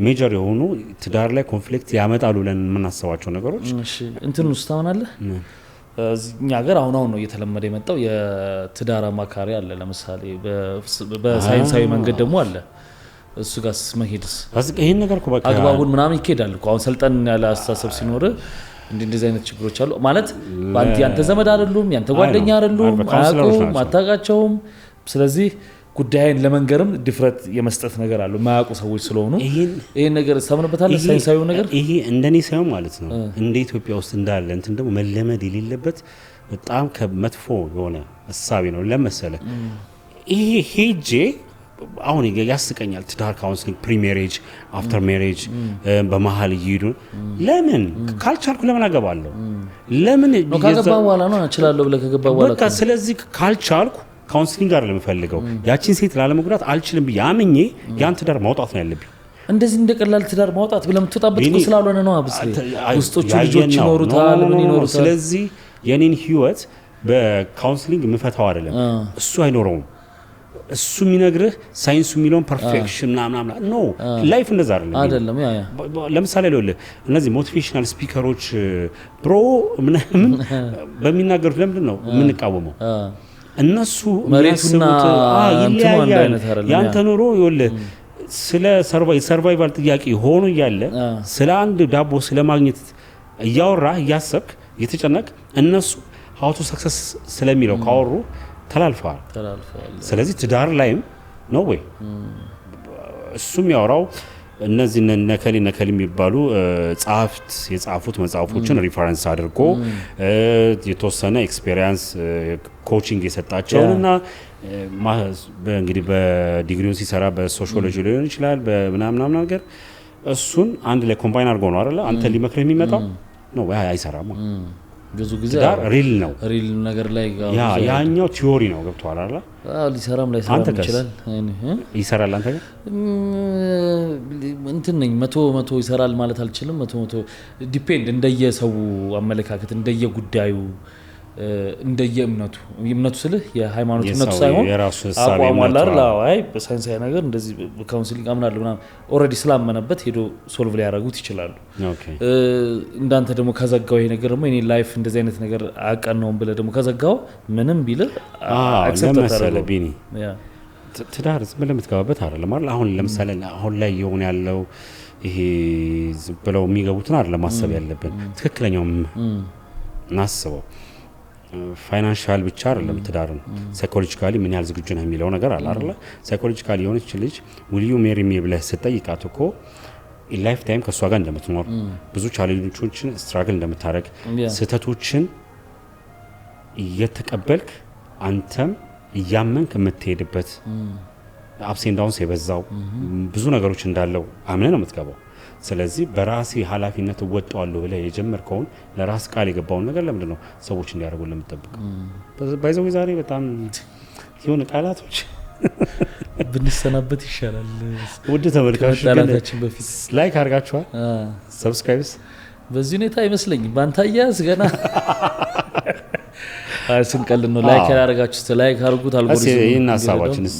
ሜጀር የሆኑ ትዳር ላይ ኮንፍሊክት ያመጣሉ ብለን የምናስባቸው ነገሮች እንትን ውስጥ ታውናለህ። እኛ ሀገር አሁን ነው እየተለመደ የመጣው የትዳር አማካሪ አለ። ለምሳሌ በሳይንሳዊ መንገድ ደግሞ አለ እሱ ጋርስ መሄድስ ይሄን ነገር እኮ በቃ አግባቡን ምናምን ይኬዳል እኮ አሁን ሰልጠን ያለ አስተሳሰብ ሲኖር እንደዚህ አይነት ችግሮች አሉ ማለት ባንተ ያንተ ዘመድ አይደሉም ያንተ ጓደኛ አይደሉም አያውቁም አታውቃቸውም ስለዚህ ጉዳይን ለመንገርም ድፍረት የመስጠት ነገር አለ ማያውቁ ሰዎች ስለሆኑ ይሄን ነገር ሰምነበታል ሳይንሳዊው ነገር ይሄ እንደኔ ሳይሆን ማለት ነው እንደ ኢትዮጵያ ውስጥ እንዳለ እንትን ደግሞ መለመድ የሌለበት በጣም ከመጥፎ የሆነ ሐሳብ ነው ለመሰለ ይሄ ሄጄ አሁን ያስቀኛል ትዳር ካውንስሊንግ ፕሪሜሬጅ አፍተር ሜሬጅ በመሃል ይይዱ ለምን ካልቻልኩ ለምን አገባለሁ ለምን ከገባ በኋላ ነው እችላለሁ ብለ ከገባ በኋላ በቃ ስለዚህ ካልቻልኩ ካውንስሊንግ ጋር ለምፈልገው ያቺን ሴት ላለመጉዳት አልችልም ብያምኜ ያን ትዳር ማውጣት ነው ያለብኝ እንደዚህ እንደቀላል ትዳር ማውጣት ብለም ተጣበጥ ስላልሆነ ነው አብስሪ ውስጦቹ ልጆች ይኖሩታል ምን ይኖሩታል ስለዚህ የኔን ህይወት በካውንስሊንግ ምፈታው አይደለም እሱ አይኖረውም እሱ የሚነግርህ ሳይንሱ የሚለውን ፐርፌክሽን ምናምን ኖ ላይፍ እንደዛ አይደለም ያ ለምሳሌ ለወለ እነዚህ ሞቲቬሽናል ስፒከሮች ብሮ ምናምን በሚናገሩት ለምንድን ነው የምንቃወመው እነሱ መሬቱና ይለያያል ያንተ ኑሮ ይወለ ስለ ሰርቫይቫል ጥያቄ ሆኖ ያለ ስለ አንድ ዳቦ ስለ ማግኘት እያወራ እያሰብክ የተጨነቅ እነሱ how to success ስለሚለው ካወሩ ተላልፈዋል ስለዚህ ትዳር ላይም ነው ወይ እሱም ያወራው እነዚህ ነከሊ የሚባሉ ጻፍት የጻፉት መጽሐፎችን ሪፈረንስ አድርጎ የተወሰነ ኤክስፒሪየንስ ኮቺንግ የሰጣቸውና እንግዲህ በዲግሪውን ሲሰራ በሶሺዮሎጂ ሊሆን ይችላል በምናምን ነገር እሱን አንድ ላይ ኮምባይን አድርጎ ነው አይደል አንተ ሊመክር የሚመጣው ነው ወይ አይሰራም ብዙ ጊዜ ሪል ነው ሪል ነገር ላይ ያኛው ቲዮሪ ነው ገብቷል አይደል ሊሰራም ላይ ሰራም ይችላል ይሰራል አንተ ጋር እንትን ነኝ 100 ይሰራል ማለት አልችልም 100 ዲፔንድ እንደየሰው አመለካከት እንደየጉዳዩ እንደየእምነቱ ስልህ የሃይማኖት እምነቱ ሳይሆን አቋሟል አይ በሳይንሳዊ ነገር እንደዚህ ካውንስሊንግ አምናለሁ ምናምን ኦሬዲ ስላመነበት ሄዶ ሶልቭ ላይ ያደርጉት ይችላሉ እንዳንተ ደግሞ ከዘጋው ይሄ ነገር ደግሞ እኔ ላይፍ እንደዚህ አይነት ነገር አቀናውን ብለ ደግሞ ከዘጋው ምንም ቢል አክሰፕት ታደርጋለህ ትዳር ዝም ብለህ የምትገባበት አይደለም አይደል አሁን ለምሳሌ አሁን ላይ የሆነ ያለው ይሄ ዝም ብለው የሚገቡትን አይደለም ማሰብ ያለብን ትክክለኛው እናስበው ፋይናንሻል ብቻ አይደለም ትዳርን ሳይኮሎጂካሊ ምን ያህል ዝግጁ ነው የሚለው ነገር አለ አይደል ሳይኮሎጂካሊ የሆነች ልጅ will you marry me ብለህ ስትጠይቃት እኮ ላይፍ ታይም ከሷ ጋር እንደምትኖር ብዙ ቻሌንጆችን ስትራግል እንደምታረግ ስህተቶችን እየተቀበልክ አንተም እያመንክ የምትሄድበት አፕስ ኤንድ ዳውንስ የበዛው ብዙ ነገሮች እንዳለው አምነህ ነው የምትገባው ስለዚህ በራሴ ኃላፊነት ወጣዋለሁ ብለ የጀመርከውን ለራስ ቃል የገባውን ነገር ለምንድነው ሰዎች እንዲያደርጉ ለምትጠብቀው ባይዘው ዛሬ በጣም የሆነ ቃላቶች ብንሰናበት ይሻላል ውድ ተመልካቾች ቃላታችን በፊት ላይክ አድርጋችኋል ሰብስክራይብስ በዚህ ሁኔታ አይመስለኝም ባንታያስ ገና ስንቀል ነው ላይክ ያደርጋችሁ ላይክ አድርጉት አልጎሪዝም ይሄን ሐሳባችንስ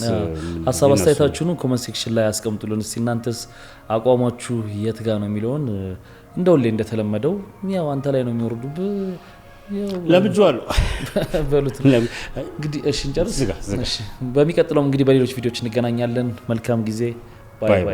ሐሳብ አስተያየታችሁን ኮሜንት ሴክሽን ላይ አስቀምጡልን እስቲ እናንተስ አቋማችሁ የት ጋር ነው የሚለውን እንደውልሌ እንደተለመደው ያው አንተ ላይ ነው የሚወርዱብ ለምጆአሉ በሉት እንግዲህ እሺ እንጨርስ እሺ በሚቀጥለው እንግዲህ በሌሎች ቪዲዮዎች እንገናኛለን መልካም ጊዜ ባይ ባይ